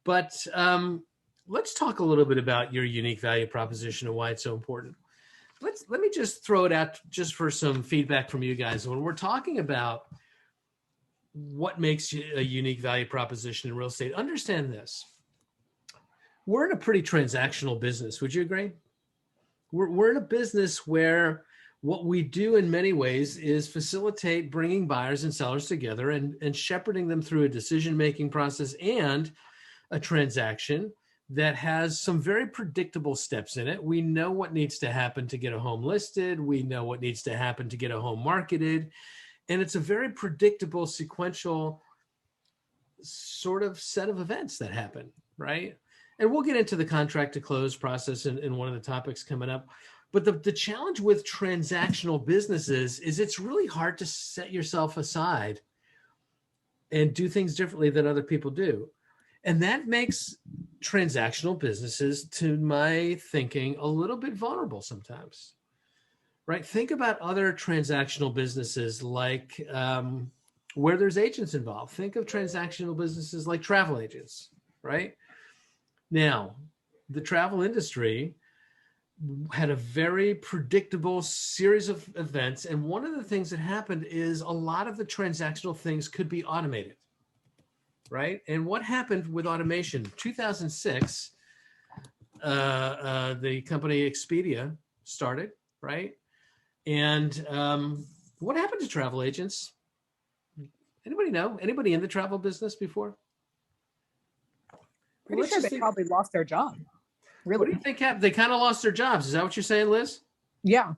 But let's talk a little bit about your unique value proposition and why it's so important. Let me just throw it out just for some feedback from you guys. When we're talking about what makes a unique value proposition in real estate, understand this. We're in a pretty transactional business. Would you agree? We're in a business where what we do in many ways is facilitate bringing buyers and sellers together and shepherding them through a decision-making process and a transaction that has some very predictable steps in it. We know what needs to happen to get a home listed. We know what needs to happen to get a home marketed. And it's a very predictable, sequential sort of set of events that happen, right? And we'll get into the contract to close process in one of the topics coming up. But the challenge with transactional businesses is it's really hard to set yourself aside and do things differently than other people do. And that makes transactional businesses, to my thinking, a little bit vulnerable sometimes, right? Think about other transactional businesses like where there's agents involved. Think of transactional businesses like travel agents, right? Now, the travel industry had a very predictable series of events. And one of the things that happened is a lot of the transactional things could be automated. Right. And what happened with automation? 2006, the company Expedia started. Right. And what happened to travel agents? Anybody know? Anybody in the travel business before? Pretty sure they probably lost their job. Really? What do you think happened? They kind of lost their jobs. Is that what you're saying, Liz? Yeah.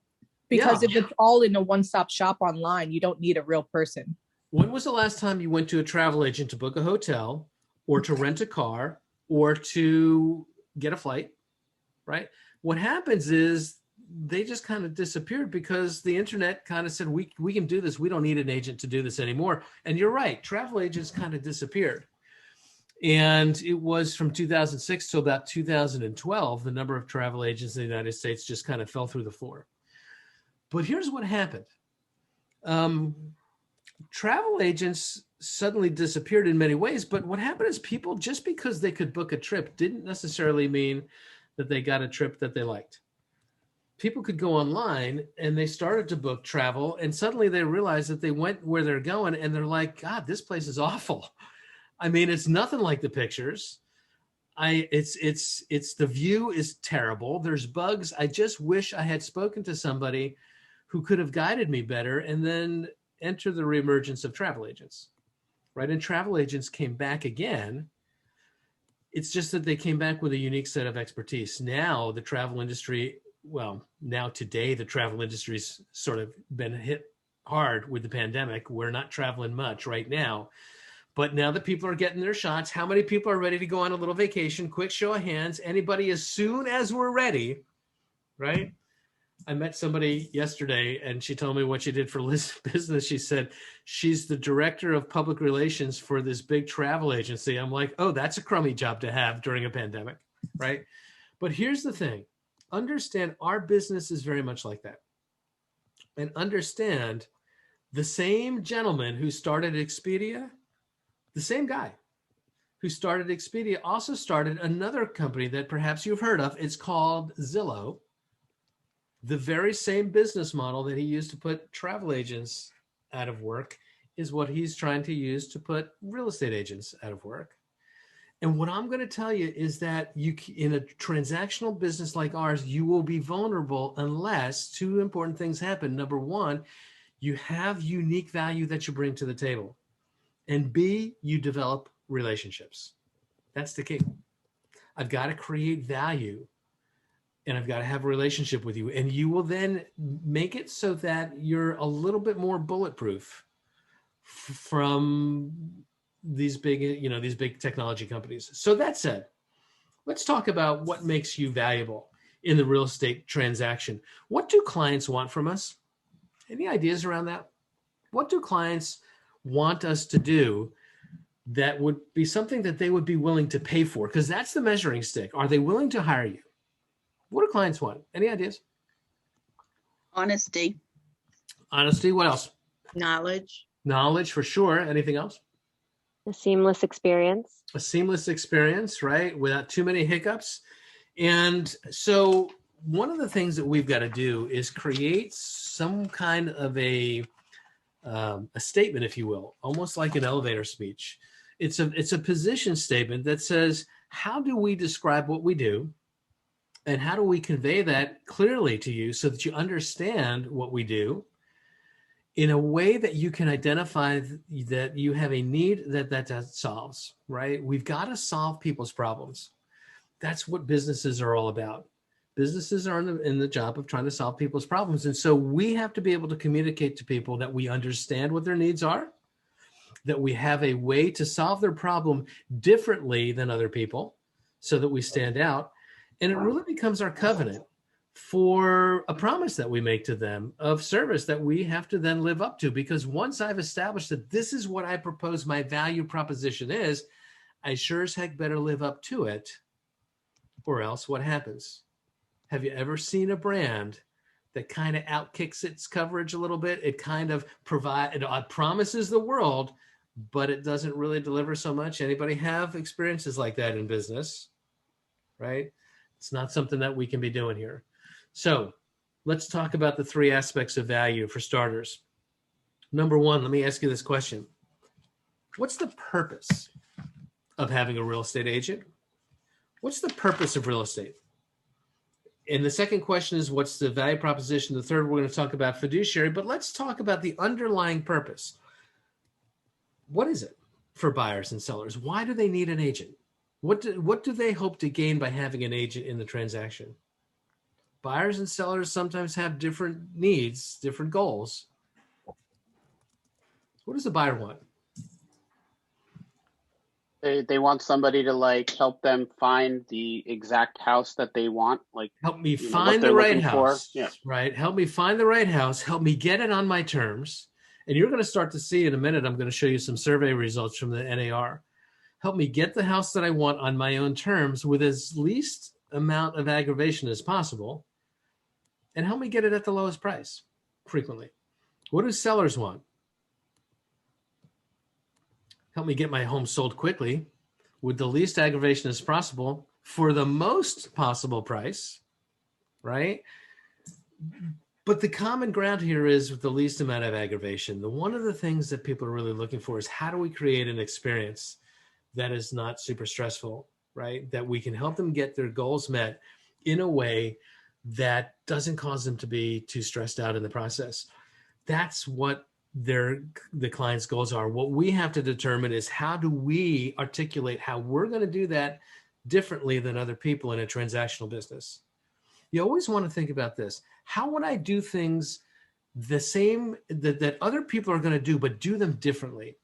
Because if it's all in a one-stop shop online, you don't need a real person. When was the last time you went to a travel agent to book a hotel or to rent a car or to get a flight, right? What happens is they just kind of disappeared because the internet kind of said, we can do this. We don't need an agent to do this anymore. And you're right. Travel agents kind of disappeared. And it was from 2006 to about 2012, the number of travel agents in the United States just kind of fell through the floor. But here's what happened. Travel agents suddenly disappeared in many ways, but what happened is people, just because they could book a trip, didn't necessarily mean that they got a trip that they liked. People could go online and they started to book travel, and suddenly they realized that they went where they're going and they're like, God, this place is awful. I mean, it's nothing like the pictures. It's the view is terrible. There's bugs. I just wish I had spoken to somebody who could have guided me better. And then enter the reemergence of travel agents, right? And travel agents came back again. It's just that they came back with a unique set of expertise. Now the travel industry, today the travel industry's sort of been hit hard with the pandemic. We're not traveling much right now. But now that people are getting their shots, how many people are ready to go on a little vacation? Quick show of hands. Anybody as soon as we're ready, right? I met somebody yesterday and she told me what she did for business. She said she's the director of public relations for this big travel agency. I'm like, oh, that's a crummy job to have during a pandemic, right? But here's the thing. Understand our business is very much like that. And understand the same gentleman who started Expedia, the same guy who started Expedia also started another company that perhaps you've heard of. It's called Zillow. The very same business model that he used to put travel agents out of work is what he's trying to use to put real estate agents out of work. And what I'm going to tell you is that in a transactional business like ours, you will be vulnerable unless two important things happen. Number one, you have unique value that you bring to the table. And B, you develop relationships. That's the key. I've got to create value. And I've got to have a relationship with you. And you will then make it so that you're a little bit more bulletproof from these big technology companies. So that said, let's talk about what makes you valuable in the real estate transaction. What do clients want from us? Any ideas around that? What do clients want us to do that would be something that they would be willing to pay for? Because that's the measuring stick. Are they willing to hire you? What do clients want? Any ideas? Honesty. Honesty. What else? Knowledge. Knowledge for sure. Anything else? A seamless experience. A seamless experience, right? Without too many hiccups. And so one of the things that we've got to do is create some kind of a statement, if you will, almost like an elevator speech. It's a position statement that says, how do we describe what we do? And how do we convey that clearly to you so that you understand what we do in a way that you can identify that you have a need that solves, right? We've got to solve people's problems. That's what businesses are all about. Businesses are in the job of trying to solve people's problems. And so we have to be able to communicate to people that we understand what their needs are, that we have a way to solve their problem differently than other people so that we stand out. And it really becomes our covenant for a promise that we make to them of service that we have to then live up to. Because once I've established that this is what I propose my value proposition is, I sure as heck better live up to it, or else what happens? Have you ever seen a brand that kind of outkicks its coverage a little bit? It kind of promises the world, but it doesn't really deliver so much. Anybody have experiences like that in business, right? It's not something that we can be doing here. So let's talk about the three aspects of value for starters. Number one, let me ask you this question. What's the purpose of having a real estate agent? What's the purpose of real estate? And the second question is, what's the value proposition? The third, we're going to talk about fiduciary, but let's talk about the underlying purpose. What is it for buyers and sellers? Why do they need an agent? What do they hope to gain by having an agent in the transaction? Buyers and sellers sometimes have different needs, different goals. What does the buyer want? They want somebody to like help them find the exact house that they want. Like help me find the right house. Yeah. Right. Help me find the right house. Help me get it on my terms. And you're going to start to see in a minute, I'm going to show you some survey results from the NAR. Help me get the house that I want on my own terms with as least amount of aggravation as possible. And help me get it at the lowest price frequently. What do sellers want? Help me get my home sold quickly with the least aggravation as possible for the most possible price, right? But the common ground here is with the least amount of aggravation. One of the things that people are really looking for is how do we create an experience that is not super stressful, right? That we can help them get their goals met in a way that doesn't cause them to be too stressed out in the process. That's what the client's goals are. What we have to determine is how do we articulate how we're going to do that differently than other people in a transactional business. You always want to think about this. How would I do things the same that other people are going to do, but do them differently,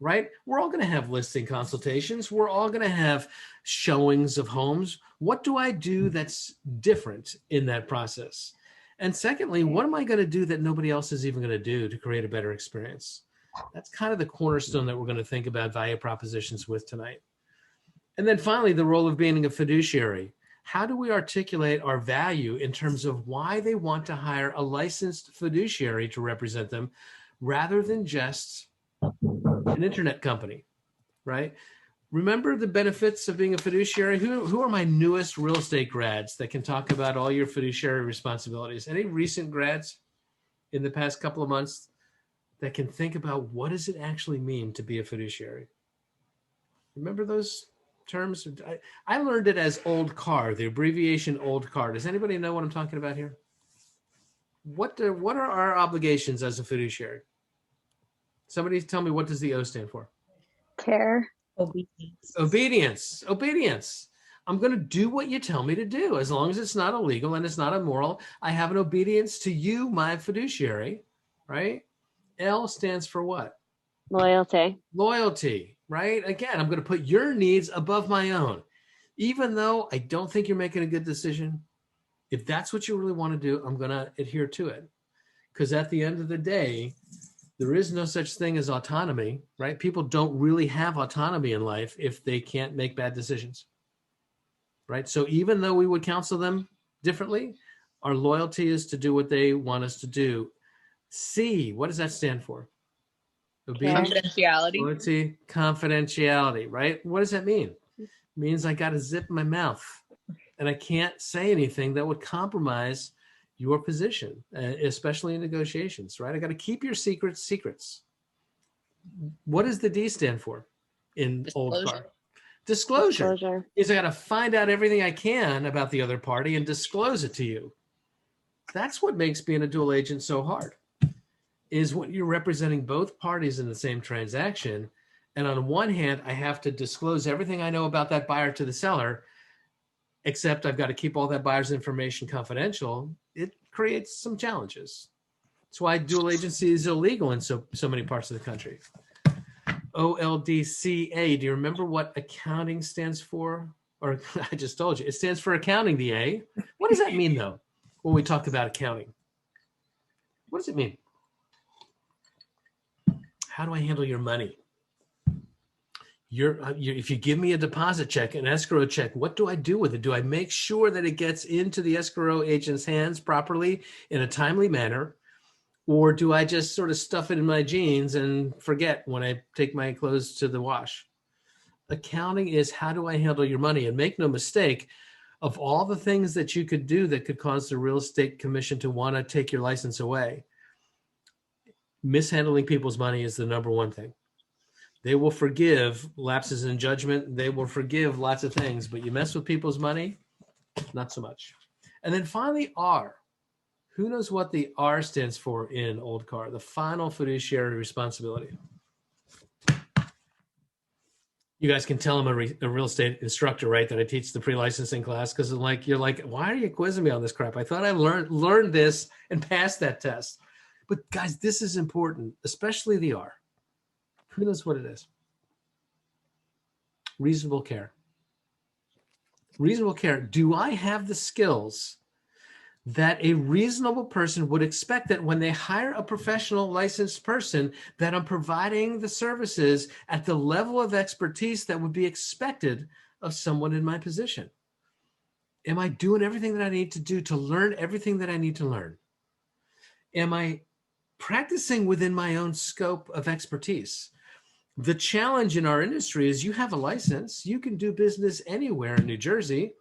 right? We're all going to have listing consultations. We're all going to have showings of homes. What do I do that's different in that process? And secondly, what am I going to do that nobody else is even going to do to create a better experience? That's kind of the cornerstone that we're going to think about value propositions with tonight. And then finally, the role of being a fiduciary. How do we articulate our value in terms of why they want to hire a licensed fiduciary to represent them rather than just an internet company, right? Remember the benefits of being a fiduciary? Who are my newest real estate grads that can talk about all your fiduciary responsibilities? Any recent grads in the past couple of months that can think about what does it actually mean to be a fiduciary? Remember those terms? I learned it as old car, the abbreviation old car. Does anybody know what I'm talking about here? What are our obligations as a fiduciary? Somebody tell me, what does the O stand for? Care. Obedience. I'm going to do what you tell me to do as long as it's not illegal and it's not immoral. I have an obedience to you, my fiduciary, right? L stands for what? Loyalty, right? Again, I'm going to put your needs above my own. Even though I don't think you're making a good decision, if that's what you really want to do, I'm going to adhere to it. Because at the end of the day, there is no such thing as autonomy, right? People don't really have autonomy in life if they can't make bad decisions, right? So even though we would counsel them differently, our loyalty is to do what they want us to do. C, what does that stand for? Obedience, Confidentiality. loyalty, confidentiality, right? What does that mean? It means I got to zip my mouth and I can't say anything that would compromise your position, especially in negotiations, right? I got to keep your secrets secrets. What does the D stand for in old car? Disclosure. Is I got to find out everything I can about the other party and disclose it to you. That's what makes being a dual agent so hard, is when you're representing both parties in the same transaction. And on one hand, I have to disclose everything I know about that buyer to the seller, except I've got to keep all that buyer's information confidential. It creates some challenges. That's why dual agency is illegal in so many parts of the country. OLDCA, do you remember what accounting stands for? Or I just told you, it stands for accounting, the A. What does that mean, though, when we talk about accounting? What does it mean? How do I handle your money? If you give me a deposit check, an escrow check, what do I do with it? Do I make sure that it gets into the escrow agent's hands properly in a timely manner? Or do I just sort of stuff it in my jeans and forget when I take my clothes to the wash? Accounting is how do I handle your money? And make no mistake, of all the things that you could do that could cause the real estate commission to want to take your license away, mishandling people's money is the number one thing. They will forgive lapses in judgment. They will forgive lots of things, but you mess with people's money, not so much. And then finally, R. Who knows what the R stands for in old car? The final fiduciary responsibility. You guys can tell I'm a real estate instructor, right? That I teach the pre-licensing class, because you're like, why are you quizzing me on this crap? I thought I learned this and passed that test. But guys, this is important, especially the R. Who knows what it is? Reasonable care. Reasonable care. Do I have the skills that a reasonable person would expect, that when they hire a professional licensed person, that I'm providing the services at the level of expertise that would be expected of someone in my position? Am I doing everything that I need to do to learn everything that I need to learn? Am I practicing within my own scope of expertise? The challenge in our industry is you have a license, you can do business anywhere in New Jersey,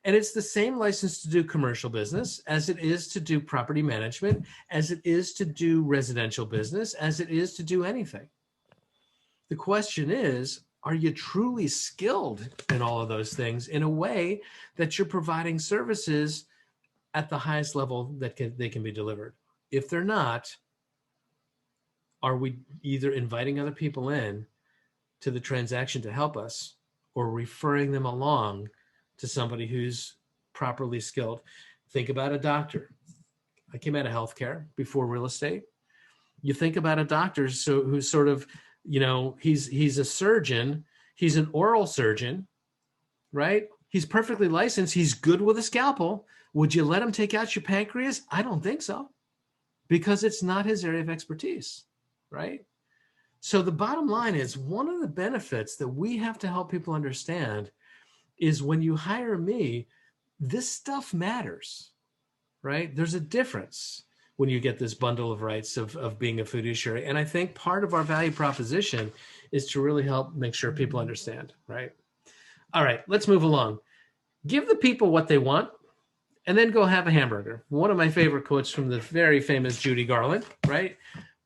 and it's the same license to do commercial business as it is to do property management, as it is to do residential business, as it is to do anything. The question is, are you truly skilled in all of those things in a way that you're providing services at the highest level that they can be delivered? If they're not, are we either inviting other people in to the transaction to help us, or referring them along to somebody who's properly skilled? Think about a doctor. I came out of healthcare before real estate. You think about a doctor who's sort of, he's a surgeon. He's an oral surgeon, right? He's perfectly licensed. He's good with a scalpel. Would you let him take out your pancreas? I don't think so, because it's not his area of expertise, right? So the bottom line is, one of the benefits that we have to help people understand is when you hire me, this stuff matters, right? There's a difference when you get this bundle of rights of being a fiduciary. And I think part of our value proposition is to really help make sure people understand, right? All right, let's move along. Give the people what they want, and then go have a hamburger. One of my favorite quotes from the very famous Judy Garland, right?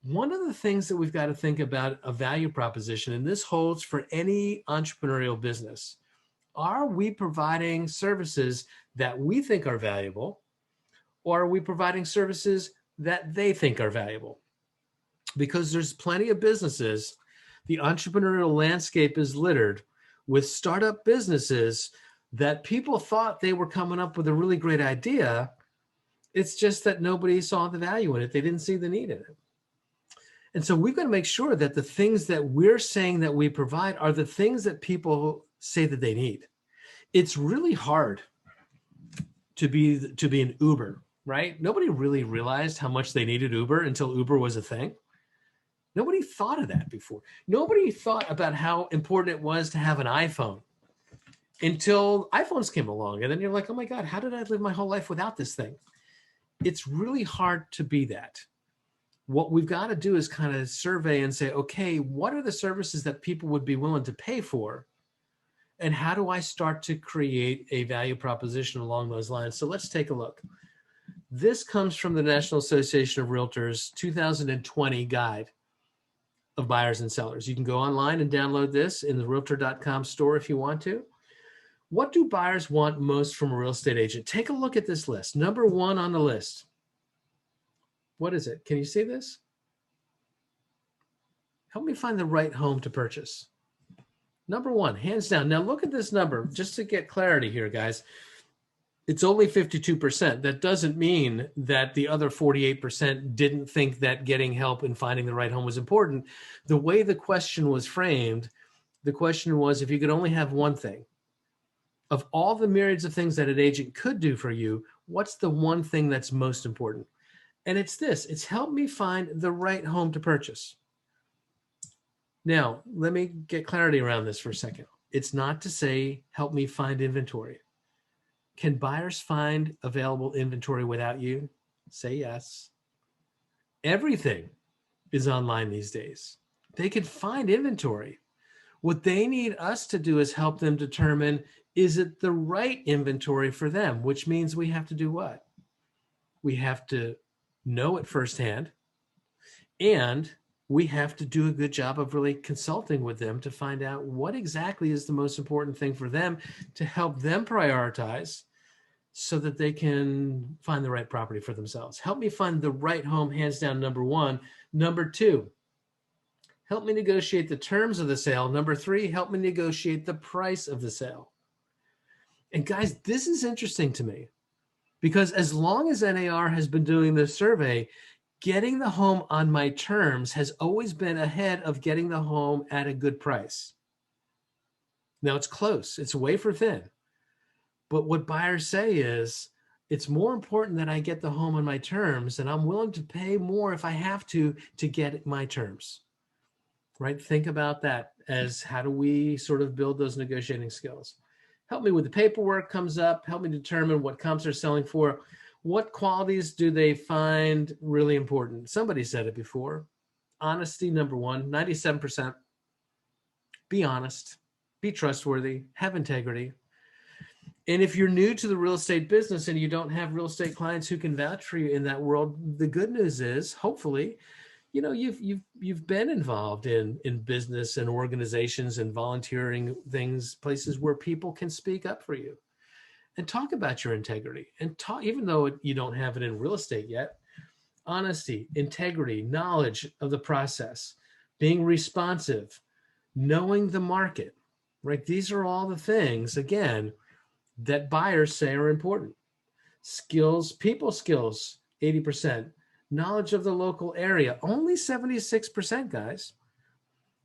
One of the things that we've got to think about a value proposition, and this holds for any entrepreneurial business, are we providing services that we think are valuable, or are we providing services that they think are valuable? Because there's plenty of businesses, the entrepreneurial landscape is littered with startup businesses that people thought they were coming up with a really great idea. It's just that nobody saw the value in it. They didn't see the need in it. And so we've got to make sure that the things that we're saying that we provide are the things that people say that they need. It's really hard to be an Uber, right? Nobody really realized how much they needed Uber until Uber was a thing. Nobody thought of that before. Nobody thought about how important it was to have an iPhone until iPhones came along. And then you're like, oh my God, how did I live my whole life without this thing? It's really hard to be that. what we've got to do is kind of survey and say, okay, what are the services that people would be willing to pay for? And how do I start to create a value proposition along those lines? So let's take a look. This comes from the National Association of Realtors 2020 guide of buyers and sellers. You can go online and download this in the realtor.com store if you want to. What do buyers want most from a real estate agent? Take a look at this list. Number one on the list. What is it? Can you see this? Help me find the right home to purchase. Number one, hands down. Now look at this number, just to get clarity here, guys. It's only 52%. That doesn't mean that the other 48% didn't think that getting help in finding the right home was important. The way the question was framed, the question was, if you could only have one thing, of all the myriads of things that an agent could do for you, what's the one thing that's most important? And it's this, it's help me find the right home to purchase. Now, let me get clarity around this for a second. It's not to say, help me find inventory. Can buyers find available inventory without you? Say yes. Everything is online these days. They can find inventory. What they need us to do is help them determine, is it the right inventory for them? Which means we have to do what? We have to know it firsthand, and we have to do a good job of really consulting with them to find out what exactly is the most important thing for them to help them prioritize so that they can find the right property for themselves. Help me find the right home, hands down, number one. Number two, help me negotiate the terms of the sale. Number three, help me negotiate the price of the sale. And guys, this is interesting to me because as long as NAR has been doing this survey, getting the home on my terms has always been ahead of getting the home at a good price. Now it's close, it's wafer thin. But what buyers say is, it's more important that I get the home on my terms, and I'm willing to pay more if I have to get my terms, right? Think about that as how do we sort of build those negotiating skills? Help me with the paperwork comes up, help me determine what comps are selling for. What qualities do they find really important? Somebody said it before. Honesty, number one, 97%. Be honest, be trustworthy, have integrity. And if you're new to the real estate business and you don't have real estate clients who can vouch for you in that world, the good news is, hopefully, you know, you've been involved in business and organizations and volunteering things, places where people can speak up for you and talk about your integrity and talk, even though you don't have it in real estate yet. Honesty, integrity, knowledge of the process, being responsive, knowing the market, right? These are all the things, again, that buyers say are important. Skills, people skills, 80%. Knowledge of the local area, only 76%, guys.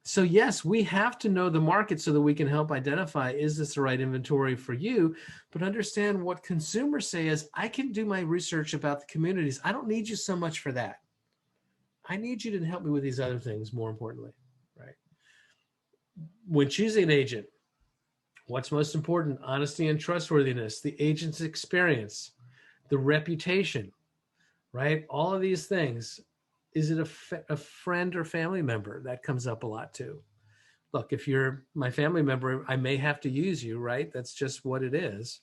So yes, we have to know the market so that we can help identify, is this the right inventory for you? But understand what consumers say is, I can do my research about the communities. I don't need you so much for that. I need you to help me with these other things more importantly, right? When choosing an agent, what's most important? Honesty and trustworthiness, the agent's experience, the reputation, right? All of these things. Is it a friend or family member? That comes up a lot too. Look, if you're my family member, I may have to use you, right? That's just what it is.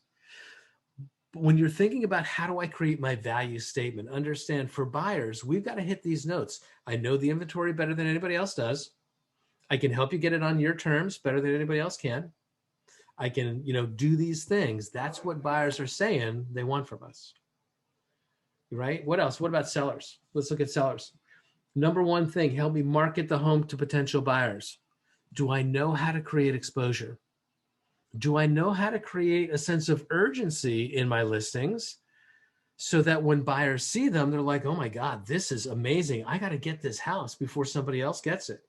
But when you're thinking about how do I create my value statement, understand for buyers, we've got to hit these notes. I know the inventory better than anybody else does. I can help you get it on your terms better than anybody else can. I can, do these things. That's what buyers are saying they want from us. Right? What else? What about sellers? Let's look at sellers. Number one thing, help me market the home to potential buyers. Do I know how to create exposure? Do I know how to create a sense of urgency in my listings so that when buyers see them, they're like, oh my God, this is amazing. I got to get this house before somebody else gets it.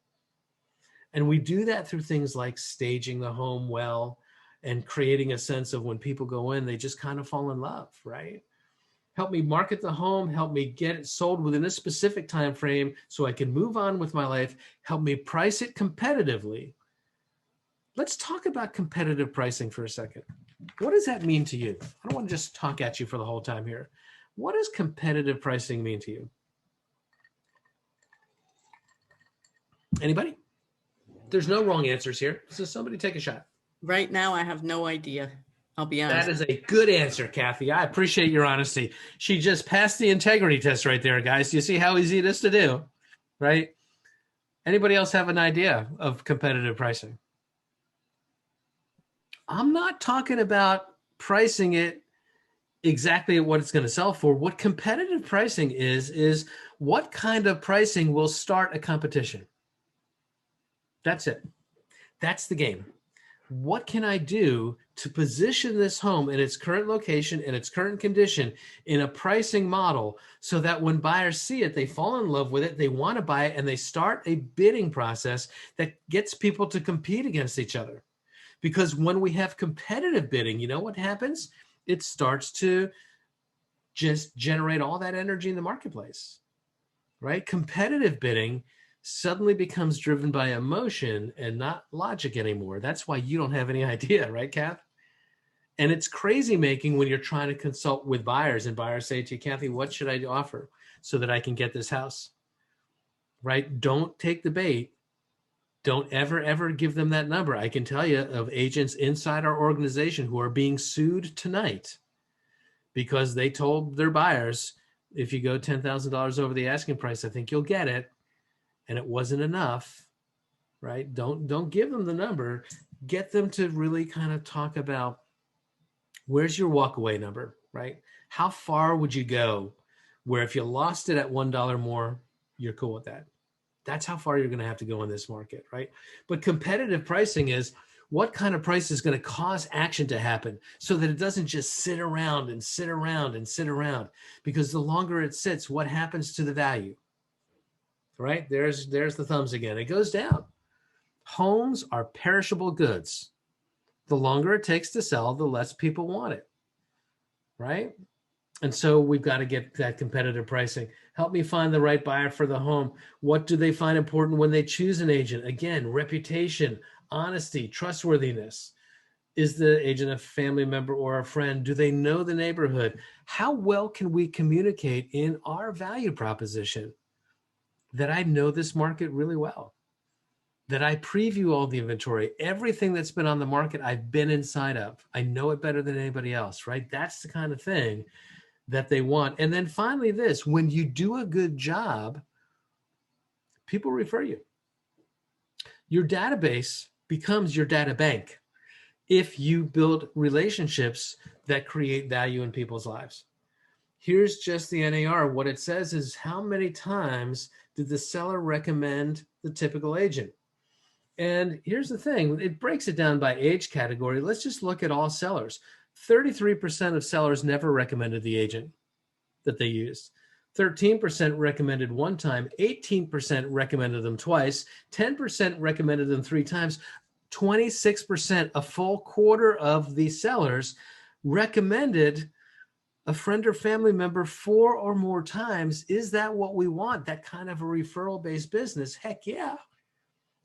And we do that through things like staging the home well and creating a sense of when people go in, they just kind of fall in love, right? Help me market the home, help me get it sold within a specific time frame so I can move on with my life, help me price it competitively. Let's talk about competitive pricing for a second. What does that mean to you? I don't want to just talk at you for the whole time here. What does competitive pricing mean to you? Anybody? There's no wrong answers here. So somebody take a shot. Right now, I have no idea. I'll be honest. That is a good answer, Kathy. I appreciate your honesty. She just passed the integrity test right there, guys. Do you see how easy it is to do? Right? Anybody else have an idea of competitive pricing? I'm not talking about pricing it exactly at what it's going to sell for. What competitive pricing is what kind of pricing will start a competition. That's it. That's the game. What can I do to position this home in its current location, in its current condition, in a pricing model so that when buyers see it, they fall in love with it, they want to buy it, and they start a bidding process that gets people to compete against each other. Because when we have competitive bidding, you know what happens? It starts to just generate all that energy in the marketplace, right? Competitive bidding suddenly becomes driven by emotion and not logic anymore. That's why you don't have any idea, right, Kath? And it's crazy making when you're trying to consult with buyers and buyers say to you, Kathy, what should I offer so that I can get this house, right? Don't take the bait. Don't ever give them that number. I can tell you of agents inside our organization who are being sued tonight because they told their buyers, if you go $10,000 over the asking price, I think you'll get it. And it wasn't enough, right? Don't give them the number. Get them to really kind of talk about where's your walkaway number, right? How far would you go where if you lost it at $1 more, you're cool with that? That's how far you're going to have to go in this market, right? But competitive pricing is what kind of price is going to cause action to happen so that it doesn't just sit around and sit around and sit around. Because the longer it sits, what happens to the value? Right? There's the thumbs again. It goes down. Homes are perishable goods. The longer it takes to sell, the less people want it. Right? And so we've got to get that competitive pricing. Help me find the right buyer for the home. What do they find important when they choose an agent? Again, reputation, honesty, trustworthiness. Is the agent a family member or a friend? Do they know the neighborhood? How well can we communicate in our value proposition that I know this market really well? That I preview all the inventory, everything that's been on the market, I've been inside of. I know it better than anybody else, right? That's the kind of thing that they want. And then finally this, when you do a good job, people refer you. Your database becomes your data bank if you build relationships that create value in people's lives. Here's just the NAR. What it says is how many times did the seller recommend the typical agent? And here's the thing, it breaks it down by age category. Let's just look at all sellers. 33% of sellers never recommended the agent that they used. 13% recommended one time, 18% recommended them twice, 10% recommended them 3 times, 26%, a full quarter of the sellers recommended a friend or family member 4 or more times. Is that what we want? That kind of a referral-based business? Heck yeah.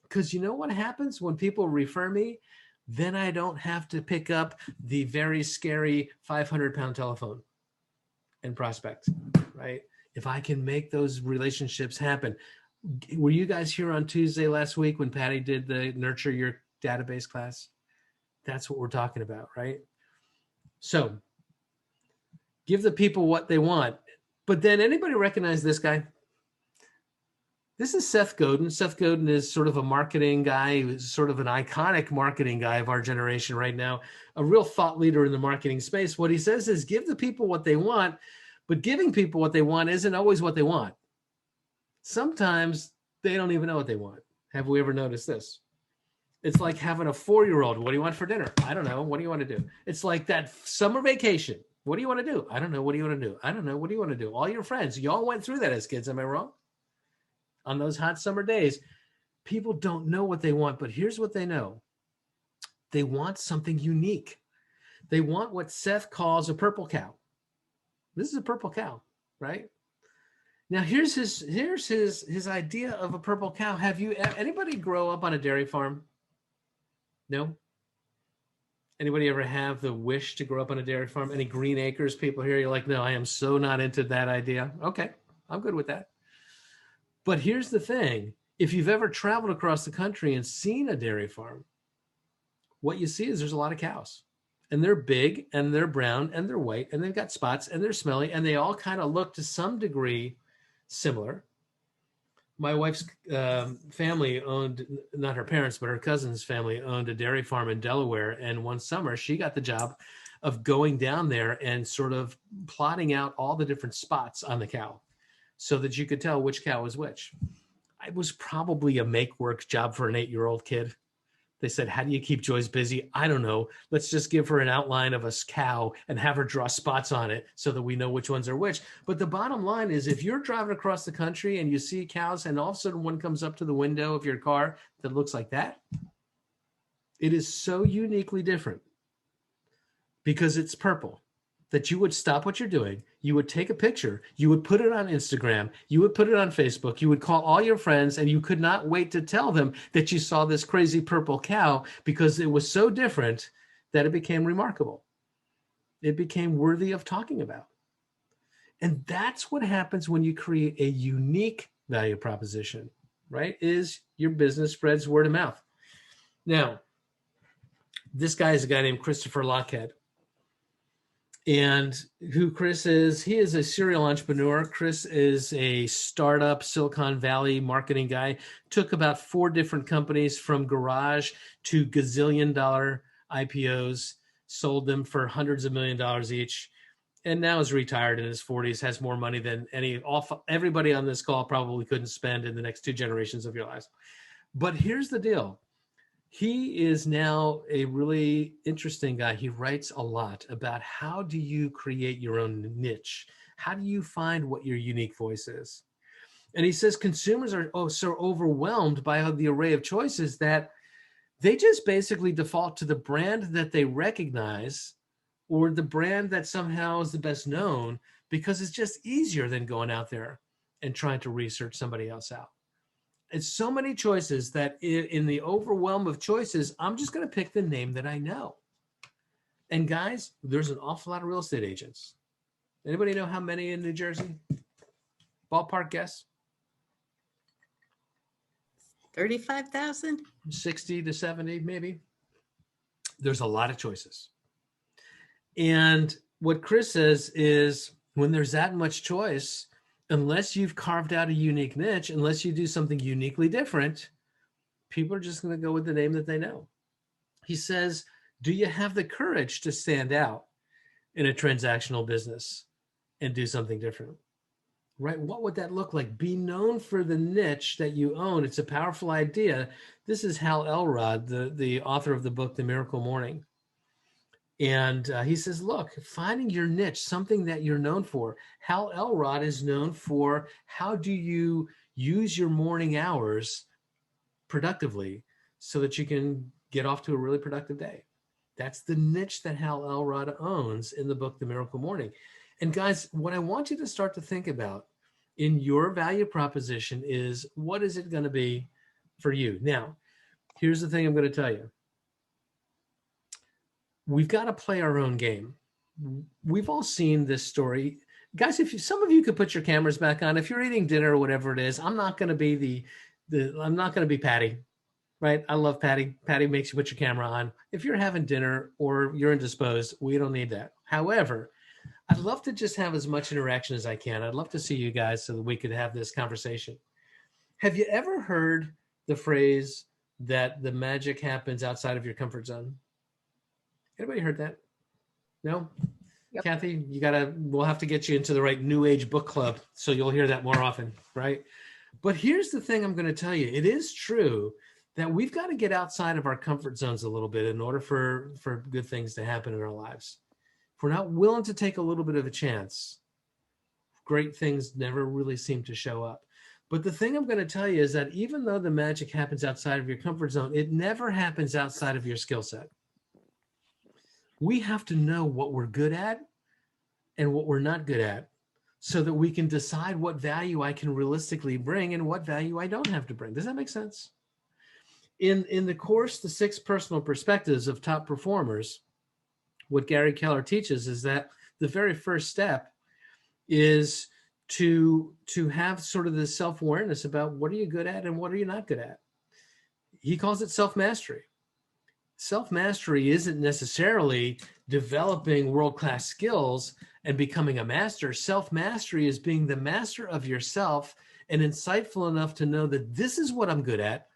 Because you know what happens when people refer me? Then I don't have to pick up the very scary 500-pound telephone and prospect, right? If I can make those relationships happen. Were you guys here on Tuesday last week when Patty did the Nurture Your Database class? That's what we're talking about, right? So give the people what they want. But then anybody recognize this guy? This is Seth Godin. Seth Godin is sort of a marketing guy, who's sort of an iconic marketing guy of our generation right now, a real thought leader in the marketing space. What he says is give the people what they want, but giving people what they want isn't always what they want. Sometimes they don't even know what they want. Have we ever noticed this? It's like having a 4-year-old. What do you want for dinner? I don't know. What do you want to do? It's like that summer vacation. What do you want to do? I don't know. What do you want to do? I don't know. What do you want to do? All your friends, y'all went through that as kids. Am I wrong? On those hot summer days, people don't know what they want, but here's what they know. They want something unique. They want what Seth calls a purple cow. This is a purple cow, right? Now here's his idea of a purple cow. Have you anybody grow up on a dairy farm? No? Anybody ever have the wish to grow up on a dairy farm? Any Green Acres people here? You're like, no, I am so not into that idea. Okay, I'm good with that. But here's the thing. If you've ever traveled across the country and seen a dairy farm, what you see is there's a lot of cows. And they're big, and they're brown, and they're white, and they've got spots, and they're smelly, and they all kind of look to some degree similar. My wife's family owned, not her parents, but her cousin's family owned a dairy farm in Delaware. And one summer, she got the job of going down there and sort of plotting out all the different spots on the cow so that you could tell which cow was which. It was probably a make-work job for an 8-year-old kid. They said, how do you keep Joyce busy? I don't know. Let's just give her an outline of a cow and have her draw spots on it so that we know which ones are which. But the bottom line is, if you're driving across the country and you see cows and all of a sudden one comes up to the window of your car that looks like that, it is so uniquely different because it's purple that you would stop what you're doing. You would take a picture, you would put it on Instagram, you would put it on Facebook, you would call all your friends, and you could not wait to tell them that you saw this crazy purple cow because it was so different that it became remarkable. It became worthy of talking about. And that's what happens when you create a unique value proposition, right? Is your business spreads word of mouth. Now, this guy is a guy named Christopher Lochhead. And who Chris is, he is a serial entrepreneur. Chris is a startup Silicon Valley marketing guy. Took about 4 different companies from garage to gazillion-dollar IPOs, sold them for hundreds of $1 millions each, and now is retired in his 40s, has more money than everybody on this call probably couldn't spend in the next 2 generations of your lives. But here's the deal. He is now a really interesting guy. He writes a lot about how do you create your own niche? How do you find what your unique voice is? And he says consumers are so overwhelmed by the array of choices that they just basically default to the brand that they recognize or the brand that somehow is the best known because it's just easier than going out there and trying to research somebody else out. It's so many choices that in the overwhelm of choices, I'm just going to pick the name that I know. And guys, there's an awful lot of real estate agents. Anybody know how many in New Jersey? Ballpark guess? 35,000? 60 to 70, maybe. There's a lot of choices. And what Chris says is when there's that much choice, unless you've carved out a unique niche, unless you do something uniquely different, people are just going to go with the name that they know. He says, do you have the courage to stand out in a transactional business and do something different? Right? What would that look like? Be known for the niche that you own. It's a powerful idea. This is Hal Elrod, the author of the book, The Miracle Morning. And he says, look, finding your niche, something that you're known for. Hal Elrod is known for how do you use your morning hours productively so that you can get off to a really productive day. That's the niche that Hal Elrod owns in the book, The Miracle Morning. And guys, what I want you to start to think about in your value proposition is what is it going to be for you? Now, here's the thing I'm going to tell you. We've got to play our own game. We've all seen this story. Guys, some of you could put your cameras back on. If you're eating dinner or whatever it is, I'm not going to be I'm not going to be Patty, right? I love Patty. Patty makes you put your camera on. If you're having dinner or you're indisposed, we don't need that. However, I'd love to just have as much interaction as I can. I'd love to see you guys so that we could have this conversation. Have you ever heard the phrase that the magic happens outside of your comfort zone? Anybody heard that? No? Yep. Kathy, we'll have to get you into the right New Age book club so you'll hear that more often, right? But here's the thing I'm going to tell you. It is true that we've got to get outside of our comfort zones a little bit in order for good things to happen in our lives. If we're not willing to take a little bit of a chance, great things never really seem to show up. But the thing I'm going to tell you is that even though the magic happens outside of your comfort zone, it never happens outside of your skill set. We have to know what we're good at and what we're not good at so that we can decide what value I can realistically bring and what value I don't have to bring. Does that make sense? In the course, The 6 Personal Perspectives of Top Performers, what Gary Keller teaches is that the very first step is to have sort of this self-awareness about what are you good at and what are you not good at. He calls it self-mastery. Self-mastery isn't necessarily developing world-class skills and becoming a master. Self-mastery is being the master of yourself and insightful enough to know that this is what I'm good at.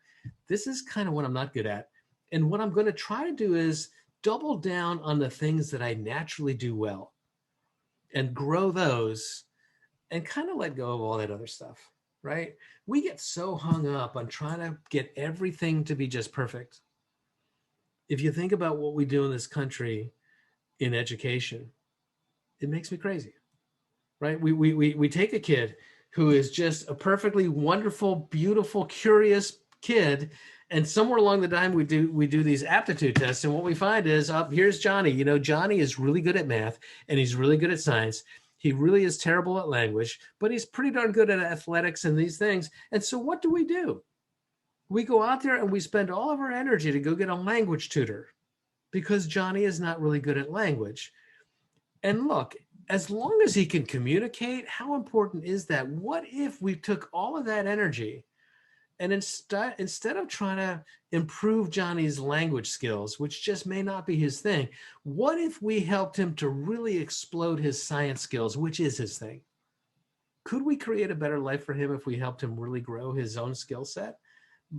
This is kind of what I'm not good at. And what I'm going to try to do is double down on the things that I naturally do well and grow those and kind of let go of all that other stuff, right? We get so hung up on trying to get everything to be just perfect. If you think about what we do in this country in education, it makes me crazy, right? We take a kid who is just a perfectly wonderful, beautiful, curious kid, and somewhere along the line we do these aptitude tests, and what we find is, here's Johnny. You know, Johnny is really good at math, and he's really good at science. He really is terrible at language, but he's pretty darn good at athletics and these things. And so what do? We go out there and we spend all of our energy to go get a language tutor because Johnny is not really good at language. And look, as long as he can communicate, how important is that? What if we took all of that energy and instead of trying to improve Johnny's language skills, which just may not be his thing, what if we helped him to really explode his science skills, which is his thing? Could we create a better life for him if we helped him really grow his own skill set?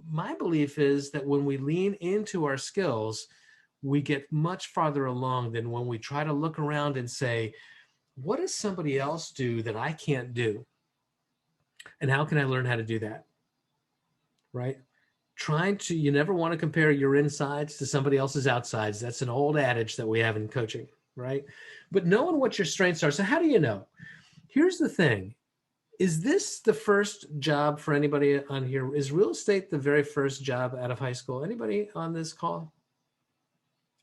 My belief is that when we lean into our skills, we get much farther along than when we try to look around and say, what does somebody else do that I can't do? And how can I learn how to do that? Right? You never want to compare your insides to somebody else's outsides. That's an old adage that we have in coaching, right? But knowing what your strengths are. So how do you know? Here's the thing. Is this the first job for anybody on here? Is real estate the very first job out of high school? Anybody on this call?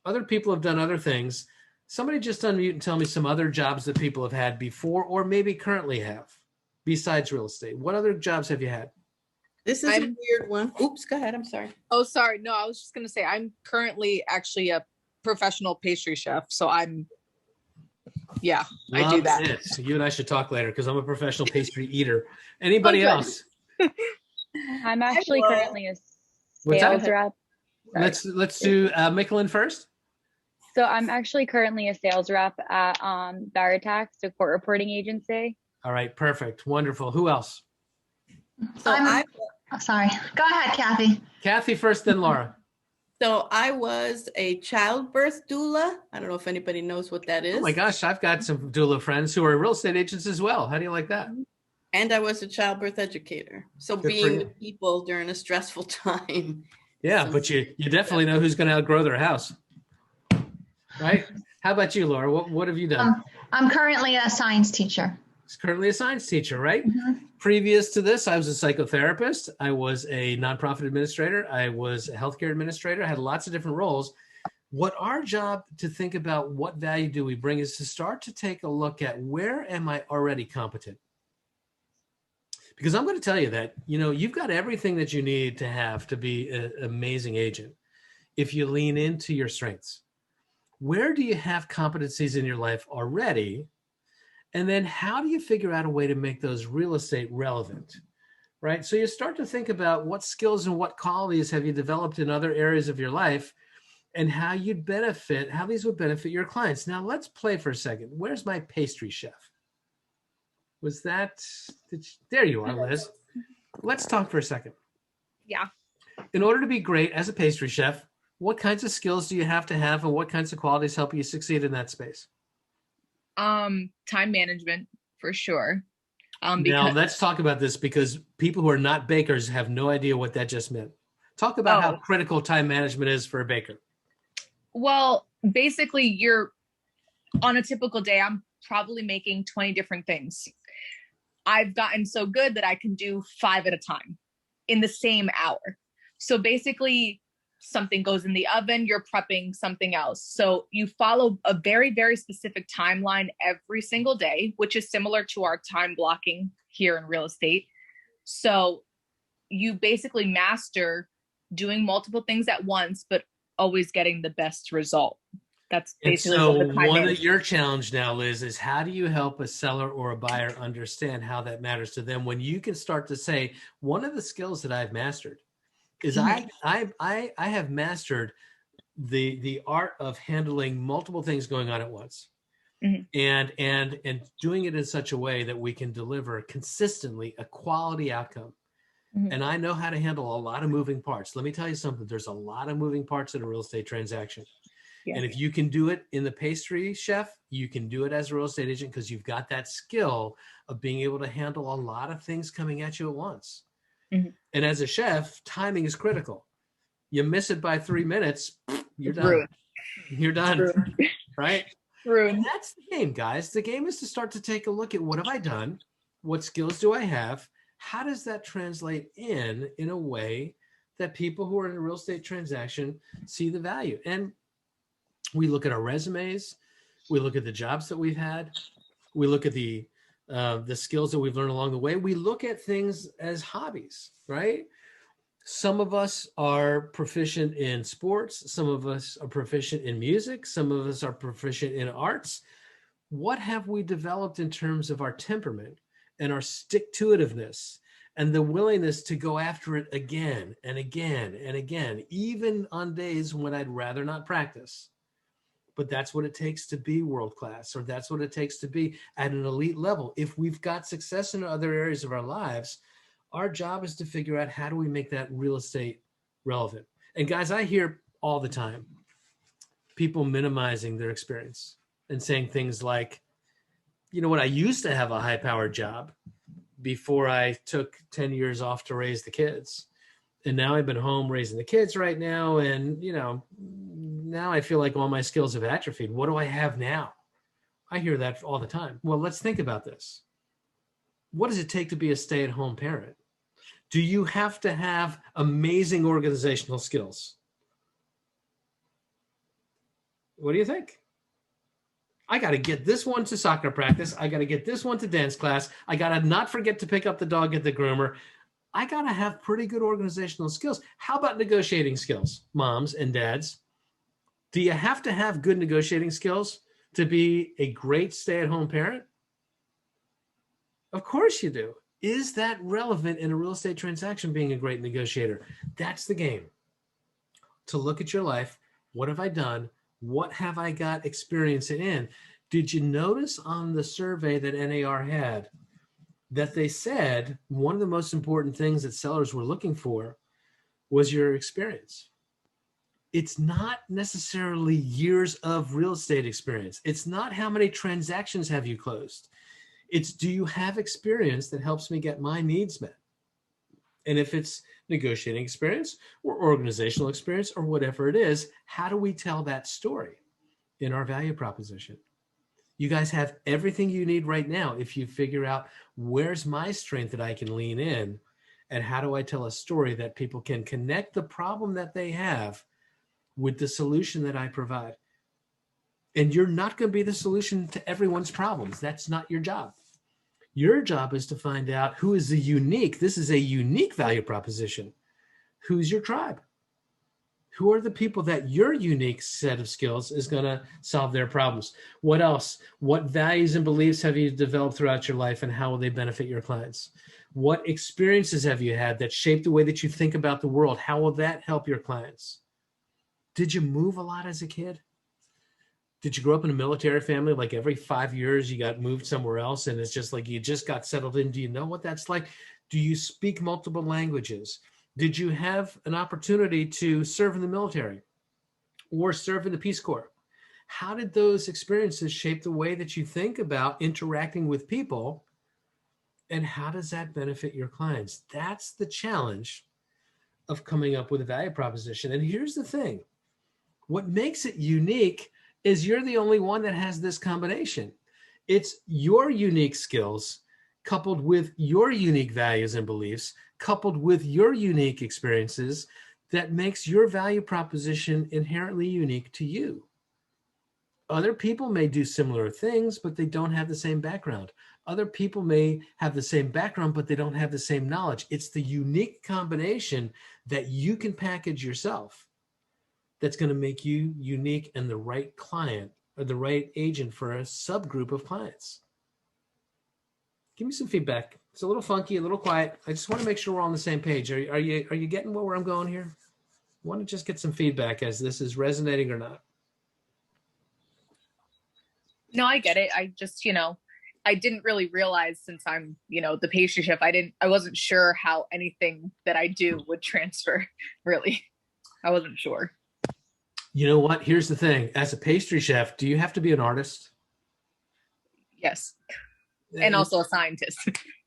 Other people have done other things. Somebody just unmute and tell me some other jobs that people have had before or maybe currently have besides real estate. What other jobs have you had? This is a weird one. Oops, go ahead. I'm sorry. Oh, sorry. No, I was just going to say I'm currently actually a professional pastry chef. So I do that. It. You and I should talk later because I'm a professional pastry eater. Anybody else? I'm actually currently a sales rep. Sorry. Let's do Michelin first. So I'm actually currently a sales rep at Baratax, a court reporting agency. All right, perfect. Wonderful. Who else? So sorry. Go ahead, Kathy. Kathy first, then Laura. So I was a childbirth doula. I don't know if anybody knows what that is. Oh my gosh, I've got some doula friends who are real estate agents as well. How do you like that? And I was a childbirth educator. So being with people during a stressful time. Yeah, but you definitely know who's going to outgrow their house. Right? How about you, Laura? What have you done? I'm currently a science teacher. Currently a science teacher, right? Mm-hmm. Previous to this, I was a psychotherapist. I was a nonprofit administrator. I was a healthcare administrator. I had lots of different roles. What our job to think about what value do we bring is to start to take a look at where am I already competent? Because I'm going to tell you that, you've got everything that you need to have to be an amazing agent if you lean into your strengths. Where do you have competencies in your life already? And then how do you figure out a way to make those real estate relevant, right? So you start to think about what skills and what qualities have you developed in other areas of your life and how these would benefit your clients. Now let's play for a second. Where's my pastry chef? There you are, Liz. Let's talk for a second. Yeah. In order to be great as a pastry chef, what kinds of skills do you have to have and what kinds of qualities help you succeed in that space? Time management for sure. Now let's talk about this because people who are not bakers have no idea what that just meant. Talk about how critical time management is for a baker. Well, basically you're on a typical day, I'm probably making 20 different things. I've gotten so good that I can do 5 at a time in the same hour. So basically something goes in the oven, you're prepping something else. So you follow a very, very specific timeline every single day, which is similar to our time blocking here in real estate. So you basically master doing multiple things at once, but always getting the best result. That's And basically so what the time one is. of your challenge now, Liz, is how do you help a seller or a buyer understand how that matters to them when you can start to say, one of the skills that I've mastered is Mhm. I have mastered the art of handling multiple things going on at once. Mhm. And doing it in such a way that we can deliver consistently a quality outcome. Mhm. And I know how to handle a lot of moving parts. Let me tell you something. There's a lot of moving parts in a real estate transaction. Yeah. And if you can do it in the pastry chef, you can do it as a real estate agent because you've got that skill of being able to handle a lot of things coming at you at once. Mhm. And as a chef, timing is critical. You miss it by 3 minutes, you're It's done. ruined. You're It's done, ruined. right? And Ruined. that's the game, guys. The game is to start to take a look at what have I done? What skills do I have? How does that translate in a way that people who are in a real estate transaction see the value? And we look at our resumes, we look at the jobs that we've had, we look at the skills that we've learned along the way. We look at things as hobbies, right? Some of us are proficient in sports. Some of us are proficient in music. Some of us are proficient in arts. What have we developed in terms of our temperament and our stick-to-itiveness and the willingness to go after it again and again and again, even on days when I'd rather not practice? But that's what it takes to be world class, or that's what it takes to be at an elite level. If we've got success in other areas of our lives, our job is to figure out how do we make that real estate relevant. And guys, I hear all the time people minimizing their experience and saying things like, you know what, I used to have a high powered job before I took 10 years off to raise the kids. And now I've been home raising the kids right now. And, now I feel like all my skills have atrophied. What do I have now? I hear that all the time. Well, let's think about this. What does it take to be a stay-at-home parent? Do you have to have amazing organizational skills? What do you think? I got to get this one to soccer practice. I got to get this one to dance class. I got to not forget to pick up the dog at the groomer. I got to have pretty good organizational skills. How about negotiating skills, moms and dads? Do you have to have good negotiating skills to be a great stay-at-home parent? Of course you do. Is that relevant in a real estate transaction, being a great negotiator? That's the game. To look at your life. What have I done? What have I got experience in? Did you notice on the survey that NAR had that they said one of the most important things that sellers were looking for was your experience? It's not necessarily years of real estate experience. It's not how many transactions have you closed. It's, do you have experience that helps me get my needs met? And if it's negotiating experience or organizational experience or whatever it is, how do we tell that story in our value proposition? You guys have everything you need right now if you figure out where's my strength that I can lean in, and how do I tell a story that people can connect the problem that they have with the solution that I provide. And you're not going to be the solution to everyone's problems. That's not your job. Your job is to find out who is the unique. This is a unique value proposition. Who's your tribe? Who are the people that your unique set of skills is going to solve their problems? What else? What values and beliefs have you developed throughout your life, and how will they benefit your clients? What experiences have you had that shape the way that you think about the world? How will that help your clients? Did you move a lot as a kid? Did you grow up in a military family? Like every 5 years you got moved somewhere else and it's just like you just got settled in? Do you know what that's like? Do you speak multiple languages? Did you have an opportunity to serve in the military or serve in the Peace Corps? How did those experiences shape the way that you think about interacting with people? And how does that benefit your clients? That's the challenge of coming up with a value proposition. And here's the thing. What makes it unique is you're the only one that has this combination. It's your unique skills coupled with your unique values and beliefs, coupled with your unique experiences, that makes your value proposition inherently unique to you. Other people may do similar things, but they don't have the same background. Other people may have the same background, but they don't have the same knowledge. It's the unique combination that you can package yourself that's going to make you unique and the right client or the right agent for a subgroup of clients. Give me some feedback. It's a little funky, a little quiet. I just want to make sure we're on the same page. Are you getting where I'm going here? I want to just get some feedback as this is resonating or not. No, I get it. I just, I didn't really realize, since I'm, the pastry chef, I wasn't sure how anything that I do would transfer, really. I wasn't sure. You know what? Here's the thing. As a pastry chef, do you have to be an artist? Yes. And also a scientist.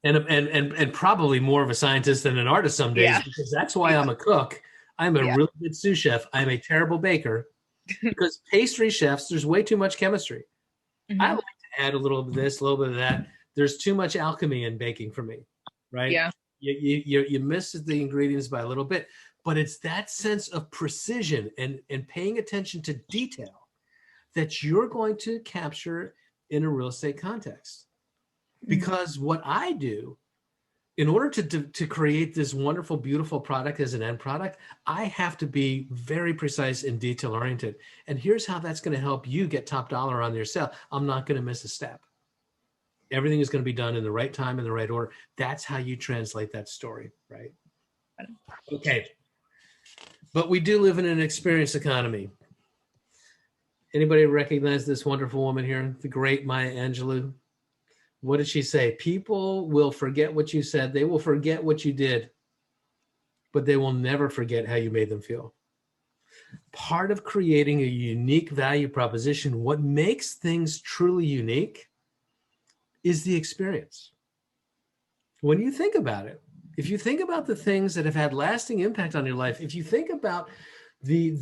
And probably more of a scientist than an artist some days, because that's why I'm a cook. I'm a really good sous chef. I'm a terrible baker because pastry chefs, there's way too much chemistry. Mm-hmm. I like to add a little bit of this, a little bit of that. There's too much alchemy in baking for me, right? Yeah. You miss the ingredients by a little bit, but it's that sense of precision and paying attention to detail that you're going to capture in a real estate context. Because what I do, in order to create this wonderful, beautiful product as an end product, I have to be very precise and detail oriented. And here's how that's going to help you get top dollar on your sale. I'm not going to miss a step. Everything is going to be done in the right time, in the right order. That's how you translate that story, right? Okay. But we do live in an experience economy. Anybody recognize this wonderful woman here, the great Maya Angelou? What did she say? People will forget what you said. They will forget what you did, but they will never forget how you made them feel. Part of creating a unique value proposition, what makes things truly unique is the experience. When you think about it, if you think about the things that have had lasting impact on your life, if you think about the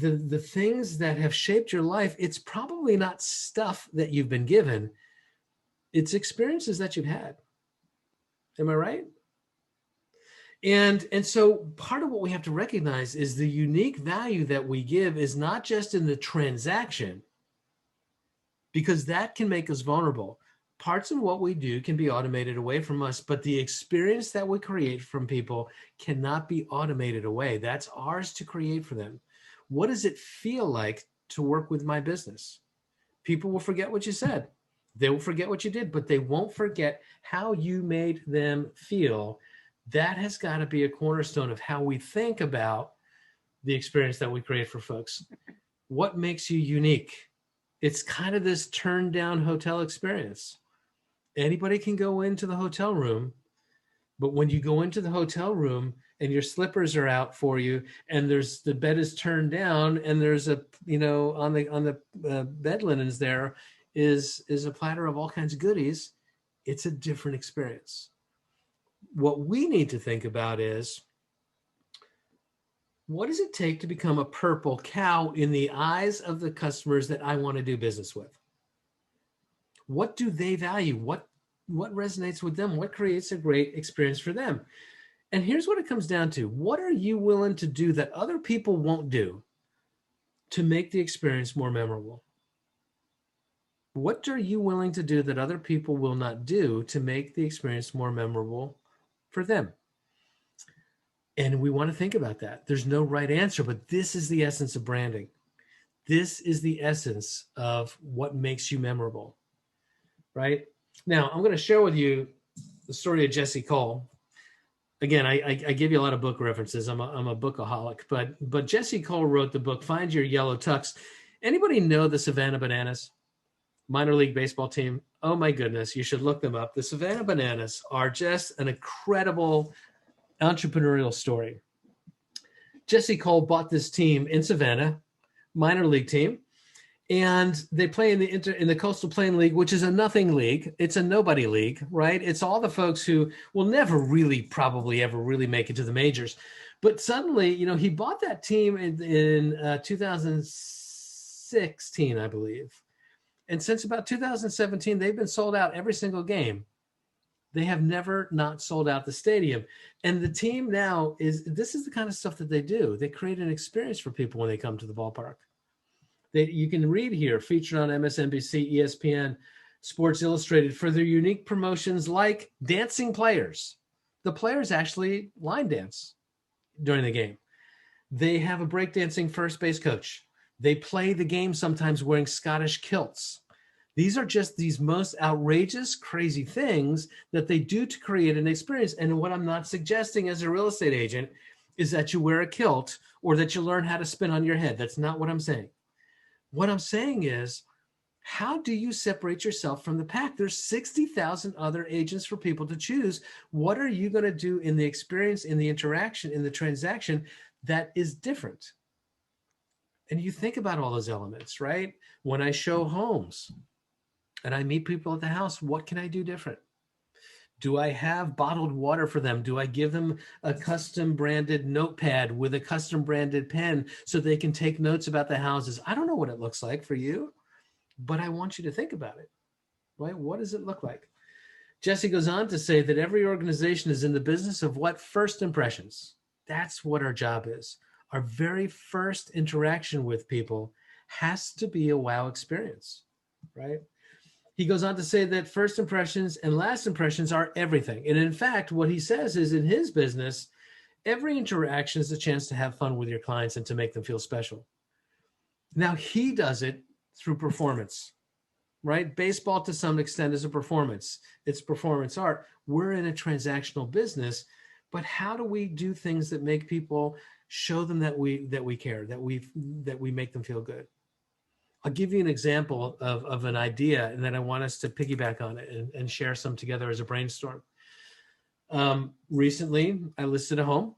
things that have shaped your life, it's probably not stuff that you've been given. It's experiences that you've had. Am I right? And so part of what we have to recognize is the unique value that we give is not just in the transaction, because that can make us vulnerable. Parts of what we do can be automated away from us, but the experience that we create from people cannot be automated away. That's ours to create for them. What does it feel like to work with my business? People will forget what you said. They will forget what you did, but they won't forget how you made them feel. That has got to be a cornerstone of how we think about the experience that we create for folks. What makes you unique? It's kind of this turned down hotel experience. Anybody can go into the hotel room, but when you go into the hotel room and your slippers are out for you and the bed is turned down and there's on the bed linens there is a platter of all kinds of goodies, it's a different experience. What we need to think about is, what does it take to become a purple cow in the eyes of the customers that I want to do business with? What do they value? What resonates with them? What creates a great experience for them? And here's what it comes down to. What are you willing to do that other people won't do to make the experience more memorable? What are you willing to do that other people will not do to make the experience more memorable for them? And we want to think about that. There's no right answer, but this is the essence of branding. This is the essence of what makes you memorable, right? Now, I'm going to share with you the story of Jesse Cole. Again, I give you a lot of book references. I'm a bookaholic, but Jesse Cole wrote the book, Find Your Yellow Tux. Anybody know the Savannah Bananas? Minor league baseball team. Oh my goodness, you should look them up. The Savannah Bananas are just an incredible entrepreneurial story. Jesse Cole bought this team in Savannah, minor league team, and they play in the Coastal Plain League, which is a nothing league. It's a nobody league, right? It's all the folks who will never really, probably ever really make it to the majors. But suddenly, he bought that team in 2016, I believe. And since about 2017, they've been sold out every single game. They have never not sold out the stadium. And the team now this is the kind of stuff that they do. They create an experience for people when they come to the ballpark. You can read here, featured on MSNBC, ESPN, Sports Illustrated, for their unique promotions like dancing players. The players actually line dance during the game. They have a breakdancing first base coach They play the game sometimes wearing Scottish kilts. These are just these most outrageous, crazy things that they do to create an experience. And what I'm not suggesting as a real estate agent is that you wear a kilt or that you learn how to spin on your head. That's not what I'm saying. What I'm saying is, how do you separate yourself from the pack? There's 60,000 other agents for people to choose. What are you going to do in the experience, in the interaction, in the transaction that is different? And you think about all those elements, right? When I show homes and I meet people at the house, what can I do different? Do I have bottled water for them? Do I give them a custom branded notepad with a custom branded pen so they can take notes about the houses? I don't know what it looks like for you, but I want you to think about it, right? What does it look like? Jesse goes on to say that every organization is in the business of what? First impressions. That's what our job is. Our very first interaction with people has to be a wow experience, right? He goes on to say that first impressions and last impressions are everything. And in fact, what he says is in his business, every interaction is a chance to have fun with your clients and to make them feel special. Now, he does it through performance, right? Baseball to some extent is a performance. It's performance art. We're in a transactional business, but how do we do things that make people show them that we care, that we make them feel good? I'll give you an example of an idea, and then I want us to piggyback on it and share some together as a brainstorm. Recently, I listed a home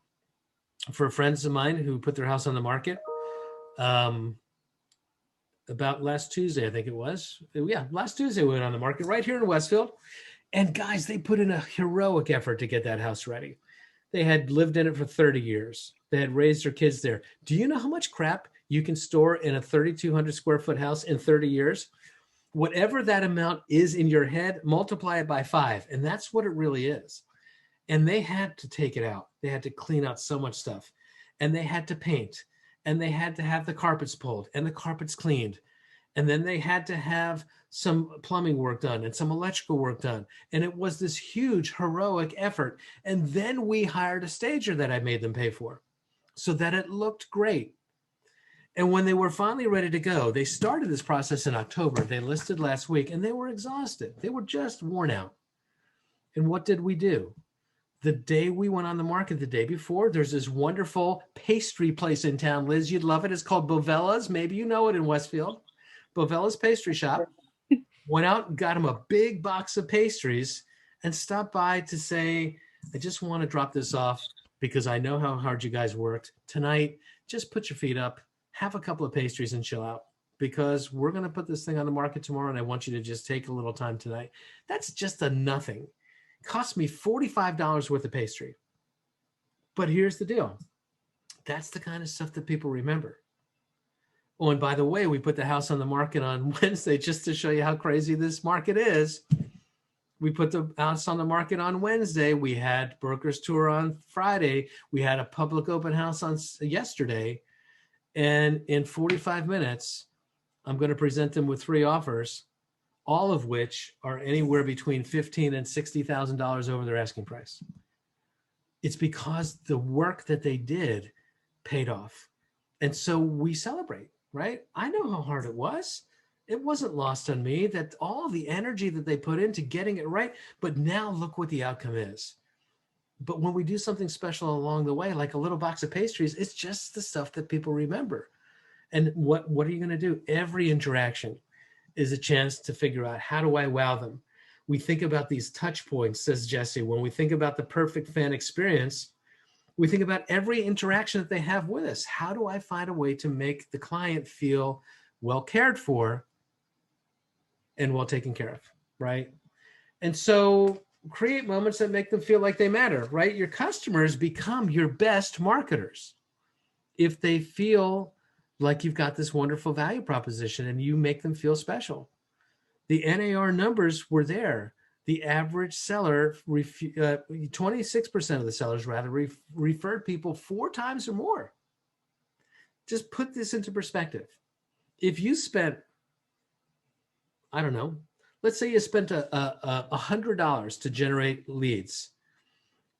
for friends of mine who put their house on the market. About last Tuesday, I think it was. Yeah, last Tuesday we went on the market right here in Westfield. And guys, they put in a heroic effort to get that house ready. They had lived in it for 30 years. They had raised their kids there. Do you know how much crap you can store in a 3,200 square foot house in 30 years? Whatever that amount is in your head, multiply it by 5. And that's what it really is. And they had to take it out. They had to clean out so much stuff. And they had to paint. And they had to have the carpets pulled and the carpets cleaned. And then they had to have some plumbing work done and some electrical work done. And it was this huge, heroic effort. And then we hired a stager that I made them pay for so that it looked great. And when they were finally ready to go, they started this process in October. They listed last week and they were exhausted. They were just worn out. And what did we do? The day we went on the market, the day before, there's this wonderful pastry place in town. Liz, you'd love it. It's called Bovella's. Maybe you know it in Westfield. Bovella's Pastry Shop. Went out and got him a big box of pastries and stopped by to say, I just want to drop this off because I know how hard you guys worked. Tonight, just put your feet up, have a couple of pastries and chill out because we're going to put this thing on the market tomorrow and I want you to just take a little time tonight. That's just a nothing. Cost me $45 worth of pastry. But here's the deal. That's the kind of stuff that people remember. Oh, and by the way, we put the house on the market on Wednesday just to show you how crazy this market is. We put the house on the market on Wednesday. We had broker's tour on Friday. We had a public open house on yesterday. And in 45 minutes, I'm going to present them with 3 offers, all of which are anywhere between $15,000 and $60,000 over their asking price. It's because the work that they did paid off. And so we celebrate, right? I know how hard it was. It wasn't lost on me that all the energy that they put into getting it right, but now look what the outcome is. But when we do something special along the way, like a little box of pastries, it's just the stuff that people remember. And what are you going to do? Every interaction is a chance to figure out, how do I wow them? We think about these touch points, says Jesse. When we think about the perfect fan experience, we think about every interaction that they have with us. How do I find a way to make the client feel well cared for and well taken care of, right? And so create moments that make them feel like they matter, right? Your customers become your best marketers if they feel like you've got this wonderful value proposition and you make them feel special. The NAR numbers were there. The average seller, 26% of the sellers referred people 4 times or more. Just put this into perspective. If you spent, I don't know, let's say you spent $100 to generate leads,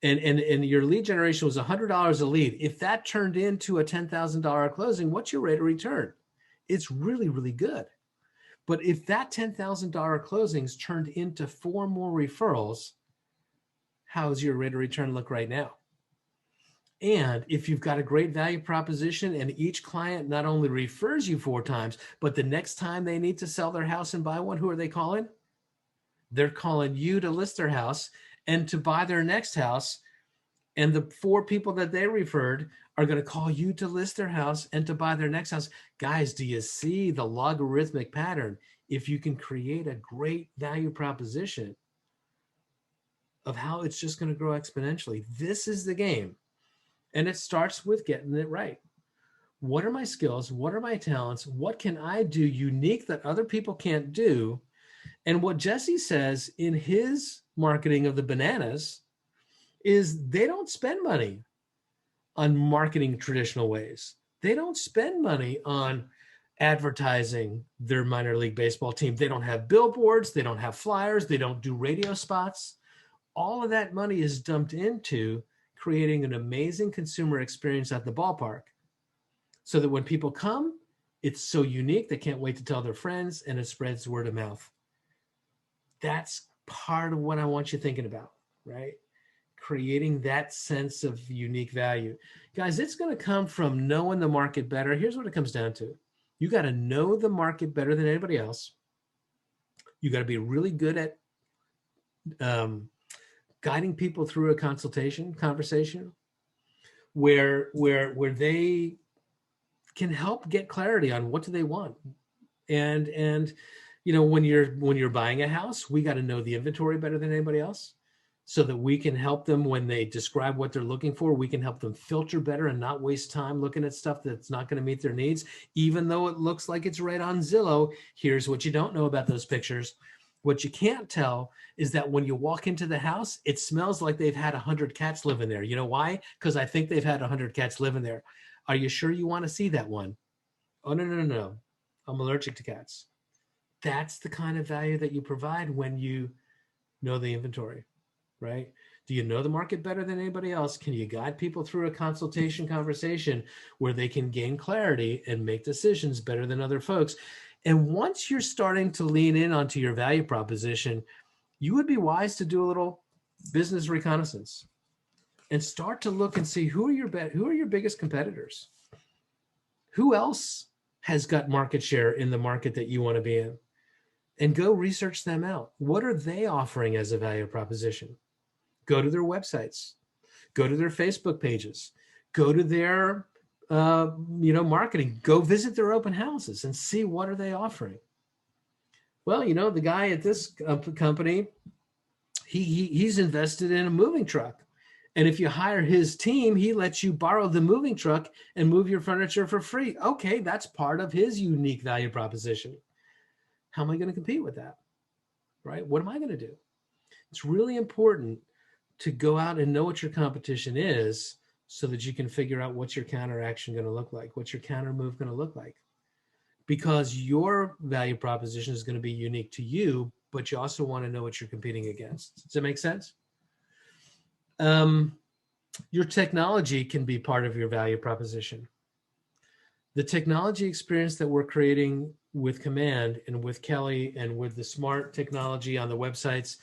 and your lead generation was $100 a lead. If that turned into a $10,000 closing, what's your rate of return? it's really, really good. But if that $10,000 closings turned into 4 more referrals, how's your rate of return look right now? And if you've got a great value proposition and each client not only refers you 4 times, but the next time they need to sell their house and buy one, who are they calling? They're calling you to list their house and to buy their next house. And the 4 people that they referred are going to call you to list their house and to buy their next house. Guys, do you see the logarithmic pattern? If you can create a great value proposition of how it's just going to grow exponentially, this is the game. And it starts with getting it right. What are my skills? What are my talents? What can I do unique that other people can't do? And what Jesse says in his marketing of the bananas is they don't spend money on marketing traditional ways. They don't spend money on advertising their minor league baseball team. They don't have billboards. They don't have flyers. They don't do radio spots. All of that money is dumped into creating an amazing consumer experience at the ballpark so that when people come, it's so unique, they can't wait to tell their friends, and it spreads word of mouth. That's part of what I want you thinking about, right? Creating that sense of unique value. Guys, it's going to come from knowing the market better. Here's what it comes down to. You got to know the market better than anybody else. You got to be really good at guiding people through a conversation where they can help get clarity on what do they want. And you know, when you're buying a house, we got to know the inventory better than anybody else so that we can help them when they describe what they're looking for. We can help them filter better and not waste time looking at stuff that's not going to meet their needs, even though it looks like it's right on Zillow. Here's what you don't know about those pictures. What you can't tell is that when you walk into the house, it smells like they've had 100 cats live in there. You know why? Because I think they've had 100 cats live in there. Are you sure you want to see that one? Oh, no. I'm allergic to cats. That's the kind of value that you provide when you know the inventory, right? Do you know the market better than anybody else? Can you guide people through a conversation where they can gain clarity and make decisions better than other folks? And once you're starting to lean in onto your value proposition, you would be wise to do a little business reconnaissance and start to look and see who are your biggest competitors? Who else has got market share in the market that you want to be in? And go research them out. What are they offering as a value proposition? Go to their websites, go to their Facebook pages, go to their marketing, go visit their open houses and see what are they offering. Well, you know, the guy at this company, he's invested in a moving truck. And if you hire his team, he lets you borrow the moving truck and move your furniture for free. Okay, that's part of his unique value proposition. How am I going to compete with that? Right? What am I going to do? It's really important to go out and know what your competition is so that you can figure out what's your counteraction going to look like, what's your counter move going to look like. Because your value proposition is going to be unique to you, but you also want to know what you're competing against. Does that make sense? Your technology can be part of your value proposition. The technology experience that we're creating with Command and with Kelly and with the smart technology on the websites,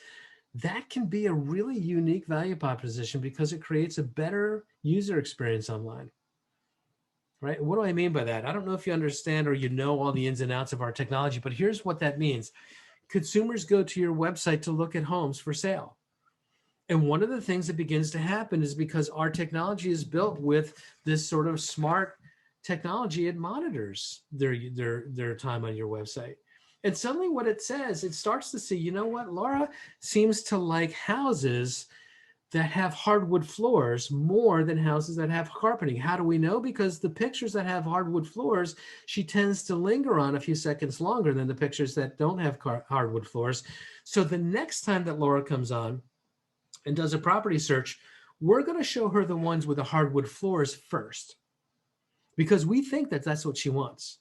that can be a really unique value proposition because it creates a better user experience online. Right? What do I mean by that? I don't know if you understand or you know all the ins and outs of our technology, but here's what that means. Consumers go to your website to look at homes for sale. And one of the things that begins to happen is because our technology is built with this sort of smart technology, it monitors their time on your website. And suddenly what it says, it starts to see, you know what, Laura seems to like houses that have hardwood floors more than houses that have carpeting. How do we know? Because the pictures that have hardwood floors, she tends to linger on a few seconds longer than the pictures that don't have hardwood floors. So the next time that Laura comes on and does a property search, we're going to show her the ones with the hardwood floors first because we think that that's what she wants.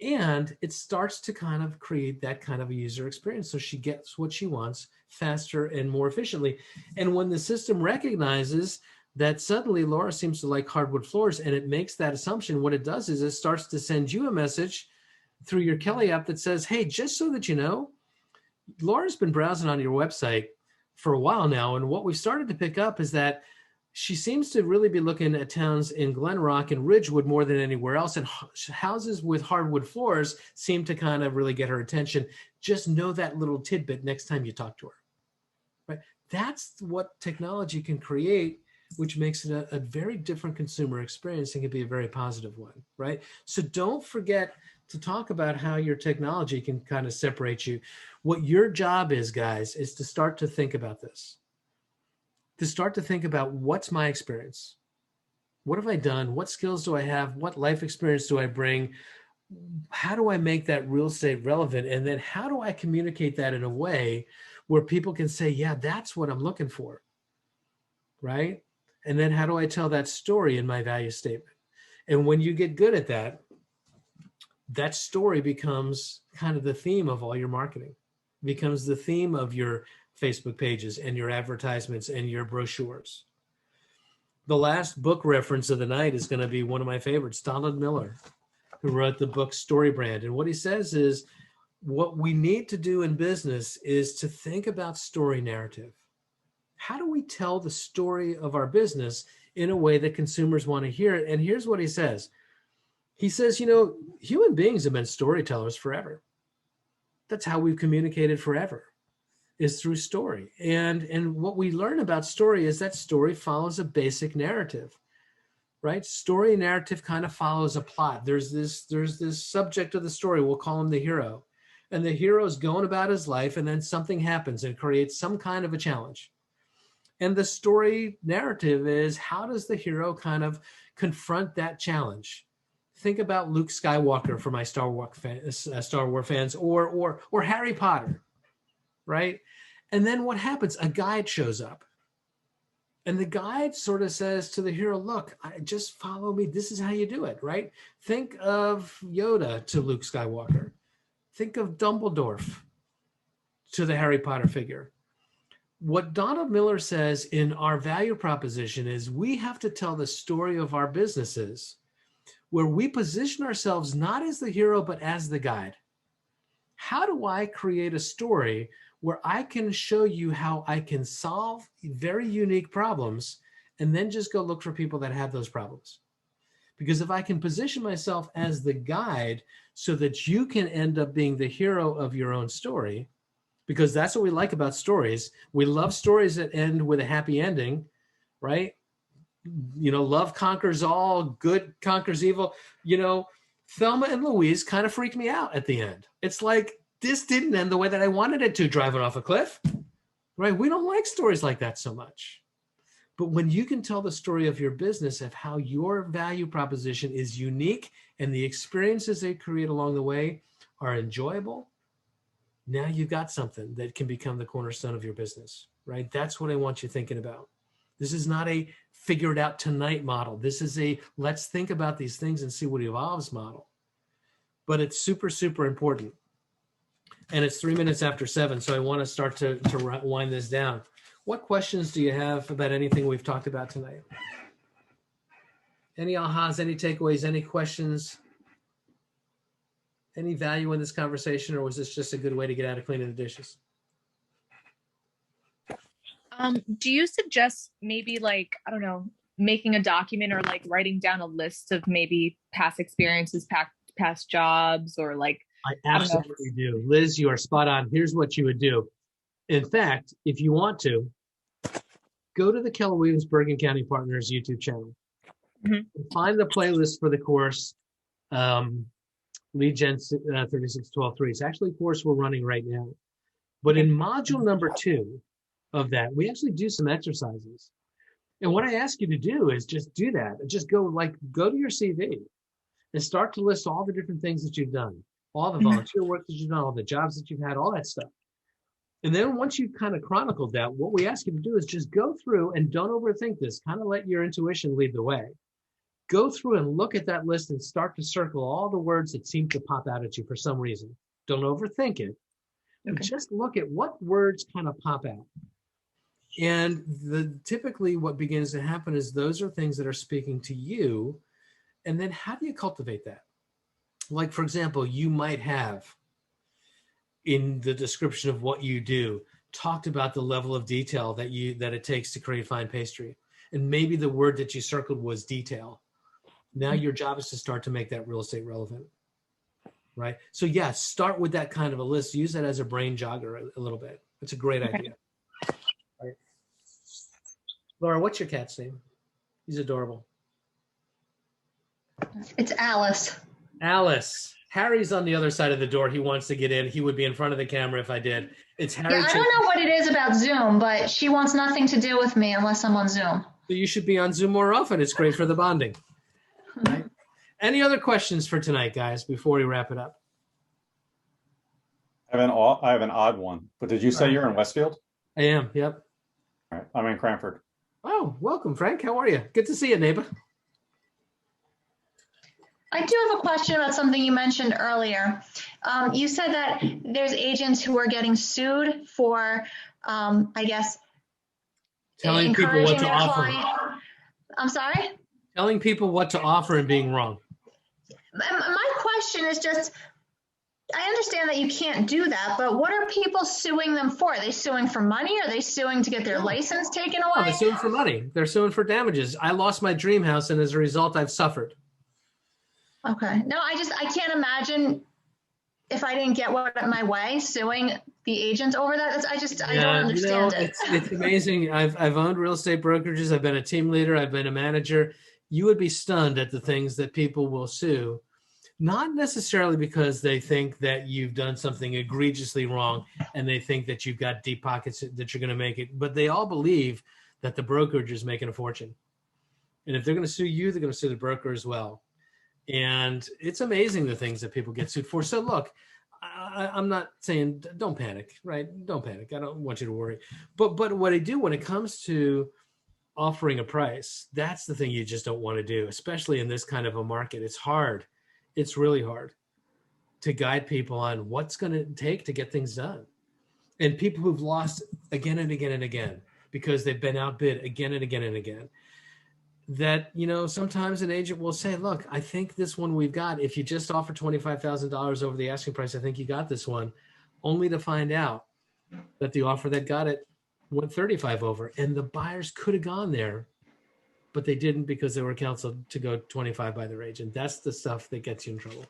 And it starts to kind of create that kind of a user experience. So she gets what she wants faster and more efficiently. And when the system recognizes that suddenly Laura seems to like hardwood floors and it makes that assumption, what it does is it starts to send you a message through your Kelly app that says, hey, just so that you know, Laura's been browsing on your website for a while now. And what we've started to pick up is that she seems to really be looking at towns in Glen Rock and Ridgewood more than anywhere else. And houses with hardwood floors seem to kind of really get her attention. Just know that little tidbit next time you talk to her. Right? That's what technology can create, which makes it a very different consumer experience and can be a very positive one, right? So don't forget to talk about how your technology can kind of separate you. What your job is, guys, is to start to think about this. To start to think about, what's my experience? What have I done? What skills do I have? What life experience do I bring? How do I make that real estate relevant? And then how do I communicate that in a way where people can say, yeah, that's what I'm looking for, right? And then how do I tell that story in my value statement? And when you get good at that, that story becomes kind of the theme of all your marketing, becomes the theme of your Facebook pages and your advertisements and your brochures. The last book reference of the night is going to be one of my favorites, Donald Miller, who wrote the book Story Brand. And what he says is, what we need to do in business is to think about story narrative. How do we tell the story of our business in a way that consumers want to hear it? And here's what he says. He says, human beings have been storytellers forever. That's how we've communicated forever, is through story. And what we learn about story is that story follows a basic narrative, right? Story narrative kind of follows a plot. There's this subject of the story. We'll call him the hero. And the hero is going about his life, and then something happens and creates some kind of a challenge. And the story narrative is, how does the hero kind of confront that challenge? Think about Luke Skywalker for my Star Wars fans, or Harry Potter, right? And then what happens? A guide shows up. And the guide sort of says to the hero, look, just follow me. This is how you do it, right? Think of Yoda to Luke Skywalker. Think of Dumbledore to the Harry Potter figure. What Donald Miller says in our value proposition is, we have to tell the story of our businesses where we position ourselves not as the hero, but as the guide. How do I create a story where I can show you how I can solve very unique problems, and then just go look for people that have those problems? Because if I can position myself as the guide so that you can end up being the hero of your own story, because that's what we like about stories. We love stories that end with a happy ending, right? Love conquers all, good conquers evil. Thelma and Louise kind of freaked me out at the end. It's like, this didn't end the way that I wanted it to, driving off a cliff, right? We don't like stories like that so much. But when you can tell the story of your business, of how your value proposition is unique and the experiences they create along the way are enjoyable, now you've got something that can become the cornerstone of your business, right? That's what I want you thinking about. This is not a figure it out tonight model. This is a let's think about these things and see what evolves model. But it's super, super important. And it's 3 minutes after 7, so I want to start to wind this down. What questions do you have about anything we've talked about tonight? Any ahas, any takeaways, any questions? Any value in this conversation, or was this just a good way to get out of cleaning the dishes? Do you suggest maybe making a document, or writing down a list of maybe past experiences, past jobs, or I absolutely do. Liz, you are spot on. Here's what you would do. In fact, if you want to, go to the Keller Williams Bergen County Partners YouTube channel. Mm-hmm. Find the playlist for the course, Lead Gen 36123. It's actually a course we're running right now. But in module number 2 of that, we actually do some exercises. And what I ask you to do is just do that. Just go to your CV and start to list all the different things that you've done, all the volunteer work that you've done, all the jobs that you've had, all that stuff. And then once you've kind of chronicled that, what we ask you to do is just go through and don't overthink this. Kind of let your intuition lead the way. Go through and look at that list and start to circle all the words that seem to pop out at you for some reason. Don't overthink it. Okay. Just look at what words kind of pop out. And typically what begins to happen is those are things that are speaking to you. And then how do you cultivate that? Like, for example, you might have in the description of what you do talked about the level of detail that it takes to create fine pastry. And maybe the word that you circled was detail. Now your job is to start to make that real estate relevant. Right? So yeah, start with that kind of a list. Use that as a brain jogger a little bit. It's a great idea. Right. Laura, what's your cat's name? He's adorable. It's Alice. Alice. Harry's on the other side of the door. He wants to get in. He would be in front of the camera if I did. It's Harry. Yeah, I don't know what it is about Zoom, but she wants nothing to do with me unless I'm on Zoom. So you should be on Zoom more often. It's great for the bonding. Right? Any other questions for tonight, guys, before we wrap it up? I have an odd one, but did you say you're in Westfield? I am, yep. All right, I'm in Cranford. Oh, welcome, Frank. How are you? Good to see you, neighbor. I do have a question about something you mentioned earlier. You said that there's agents who are getting sued for, I guess, telling people what to offer. I'm sorry? Telling people what to offer and being wrong. My question is just, I understand that you can't do that, but what are people suing them for? Are they suing for money? Are they suing to get their license taken away? No, they're suing for money. They're suing for damages. I lost my dream house, and as a result, I've suffered. Okay. No, I can't imagine if I didn't get my way, suing the agent over that. I don't understand it. It's amazing. I've owned real estate brokerages. I've been a team leader. I've been a manager. You would be stunned at the things that people will sue. Not necessarily because they think that you've done something egregiously wrong and they think that you've got deep pockets that you're going to make it, but they all believe that the brokerage is making a fortune. And if they're going to sue you, they're going to sue the broker as well. And it's amazing the things that people get sued for. So look, I'm not saying don't panic, right? Don't panic. I don't want you to worry. But what I do when it comes to offering a price, that's the thing you just don't want to do, especially in this kind of a market. It's hard. It's really hard to guide people on what's going to take to get things done. And people who've lost again and again and again because they've been outbid again and again and again, that, sometimes an agent will say, look, I think this one we've got, if you just offer $25,000 over the asking price, I think you got this one, only to find out that the offer that got it went 35 over. And the buyers could have gone there, but they didn't because they were counseled to go 25 by their agent. That's the stuff that gets you in trouble,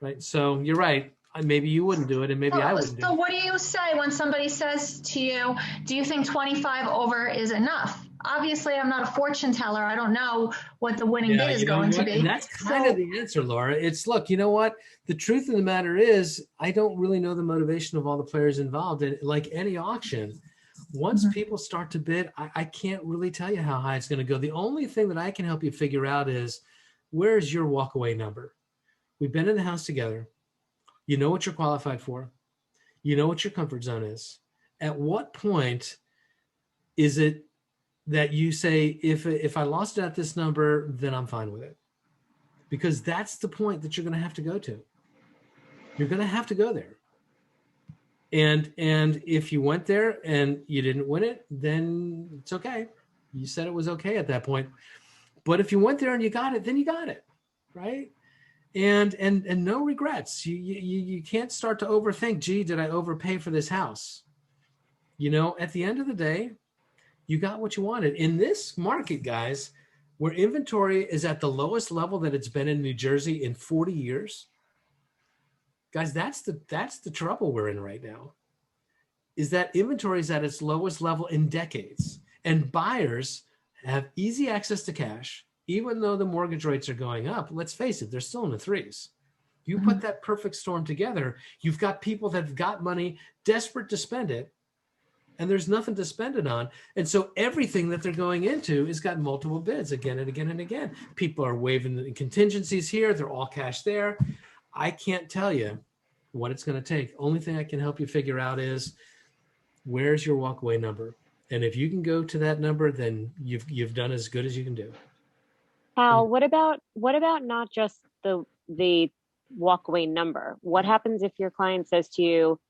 right? So you're right. Maybe you wouldn't do it, and maybe I wouldn't do it. So what do you say when somebody says to you, do you think 25 over is enough? Obviously, I'm not a fortune teller. I don't know what the winning bid is going to be. And that's kind of the answer, Laura. It's, look, you know what? The truth of the matter is, I don't really know the motivation of all the players involved. And like any auction, once people start to bid, I can't really tell you how high it's going to go. The only thing that I can help you figure out is, where's your walkaway number? We've been in the house together. You know what you're qualified for. You know what your comfort zone is. At what point is it that you say, if I lost it at this number, then I'm fine with it? Because that's the point that you're going to have to go to. You're going to have to go there. And if you went there and you didn't win it, then it's okay. You said it was okay at that point. But if you went there and you got it, then you got it, right? And no regrets. You can't start to overthink, gee, did I overpay for this house? At the end of the day, you got what you wanted. In this market, guys, where inventory is at the lowest level that it's been in New Jersey in 40 years, guys, that's the trouble we're in right now, is that inventory is at its lowest level in decades. And buyers have easy access to cash. Even though the mortgage rates are going up, let's face it, they're still in the threes. You put that perfect storm together, you've got people that have got money, desperate to spend it, and there's nothing to spend it on. And so everything that they're going into has got multiple bids again and again and again. People are waiving the contingencies here. They're all cash there. I can't tell you what it's going to take. Only thing I can help you figure out is, where's your walkaway number? And if you can go to that number, then you've done as good as you can do. Hal, what about not just the walkaway number? What happens if your client says to you,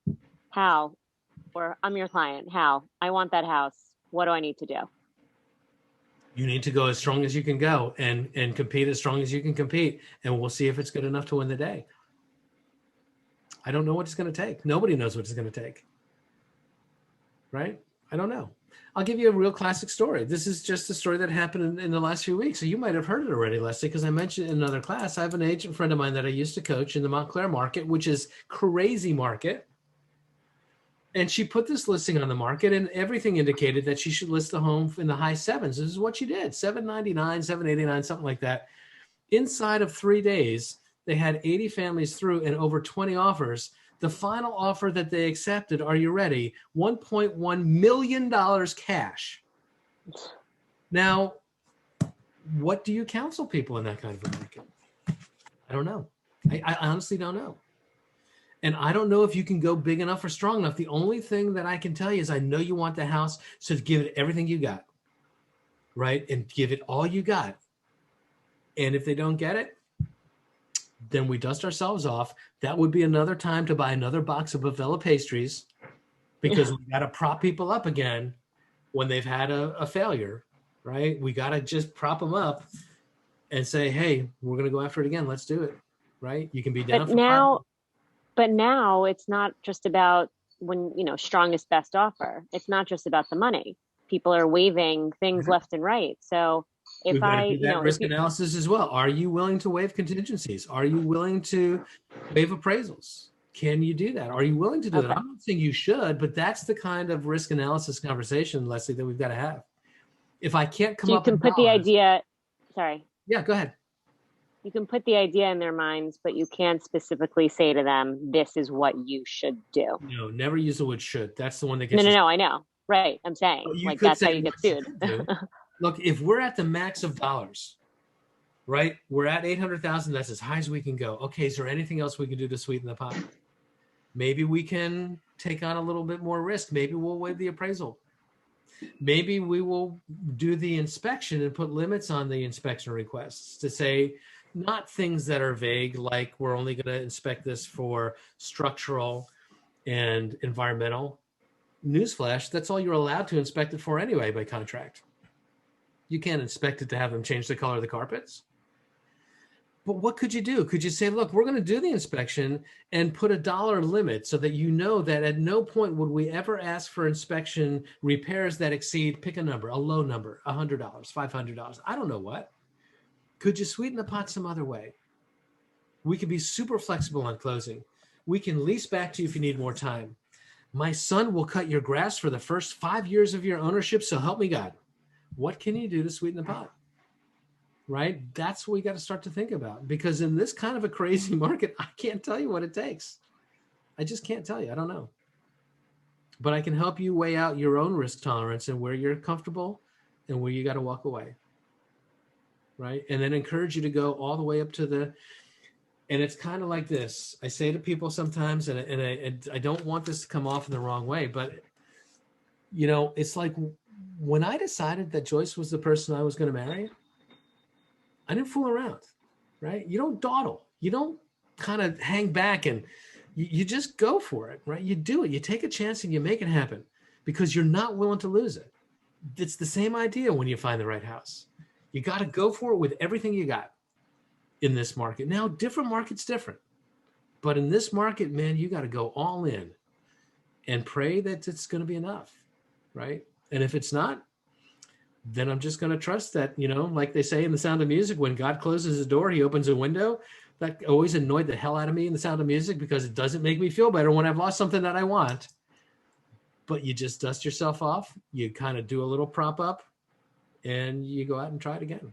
Hal, or I'm your client, Hal, I want that house. What do I need to do? You need to go as strong as you can go and compete as strong as you can compete. And we'll see if it's good enough to win the day. I don't know what it's going to take. Nobody knows what it's going to take. Right? I don't know. I'll give you a real classic story. This is just a story that happened in the last few weeks. So you might have heard it already, Leslie, because I mentioned in another class. I have an agent friend of mine that I used to coach in the Montclair market, which is crazy market. And she put this listing on the market, and everything indicated that she should list the home in the high sevens. This is what she did, 799, 789, something like that. Inside of 3 days, they had 80 families through and over 20 offers. The final offer that they accepted, are you ready? $1.1 million cash. Now, what do you counsel people in that kind of a market? I don't know. I honestly don't know. And I don't know if you can go big enough or strong enough. The only thing that I can tell you is I know you want the house, so give it everything you got, right? And give it all you got. And if they don't get it, then we dust ourselves off. That would be another time to buy another box of Bavella pastries, because we got to prop people up again when they've had a failure, right? We got to just prop them up and say, hey, we're going to go after it again. Let's do it, right? You can be down But now it's not just about strongest best offer. It's not just about the money. People are waiving things left and right. So if we've got to do that risk analysis as well. Are you willing to waive contingencies? Are you willing to waive appraisals? Can you do that? Are you willing to do that? I'm not saying you should, but that's the kind of risk analysis conversation, Leslie, that we've got to have. If I can't come up with you can put the idea, sorry. Yeah, go ahead. You can put the idea in their minds, but you can't specifically say to them, this is what you should do. No, never use the word should. That's the one that gets No, I know. Right. I'm saying, like, that's how you get sued. Look, if we're at the max of dollars, right? We're at 800,000. That's as high as we can go. Okay, is there anything else we can do to sweeten the pot? Maybe we can take on a little bit more risk. Maybe we'll waive the appraisal. Maybe we will do the inspection and put limits on the inspection requests to say, not things that are vague, like we're only going to inspect this for structural and environmental. Newsflash, that's all you're allowed to inspect it for anyway by contract. You can't inspect it to have them change the color of the carpets. But what could you do? Could you say, look, we're going to do the inspection and put a dollar limit so that you know that at no point would we ever ask for inspection repairs that exceed, pick a number, a low number, $100, $500. I don't know what. Could you sweeten the pot some other way? We could be super flexible on closing. We can lease back to you if you need more time. My son will cut your grass for the first 5 years of your ownership, so help me God. What can you do to sweeten the pot? Right? That's what we got to start to think about. Because in this kind of a crazy market, I can't tell you what it takes. I just can't tell you. I don't know. But I can help you weigh out your own risk tolerance and where you're comfortable and where you got to walk away. Right? And then encourage you to go all the way up to and it's kind of like this. I say to people sometimes, and I don't want this to come off in the wrong way, but it's like when I decided that Joyce was the person I was going to marry, I didn't fool around, right? You don't dawdle. You don't kind of hang back and you just go for it, right? You do it. You take a chance and you make it happen because you're not willing to lose it. It's the same idea when you find the right house. You got to go for it with everything you got in this market. Now, different markets different. But in this market, man, you got to go all in and pray that it's going to be enough, right? And if it's not, then I'm just going to trust that, like they say in The Sound of Music, when God closes a door, he opens a window. That always annoyed the hell out of me in The Sound of Music because it doesn't make me feel better when I've lost something that I want. But you just dust yourself off. You kind of do a little prop up and you go out and try it again.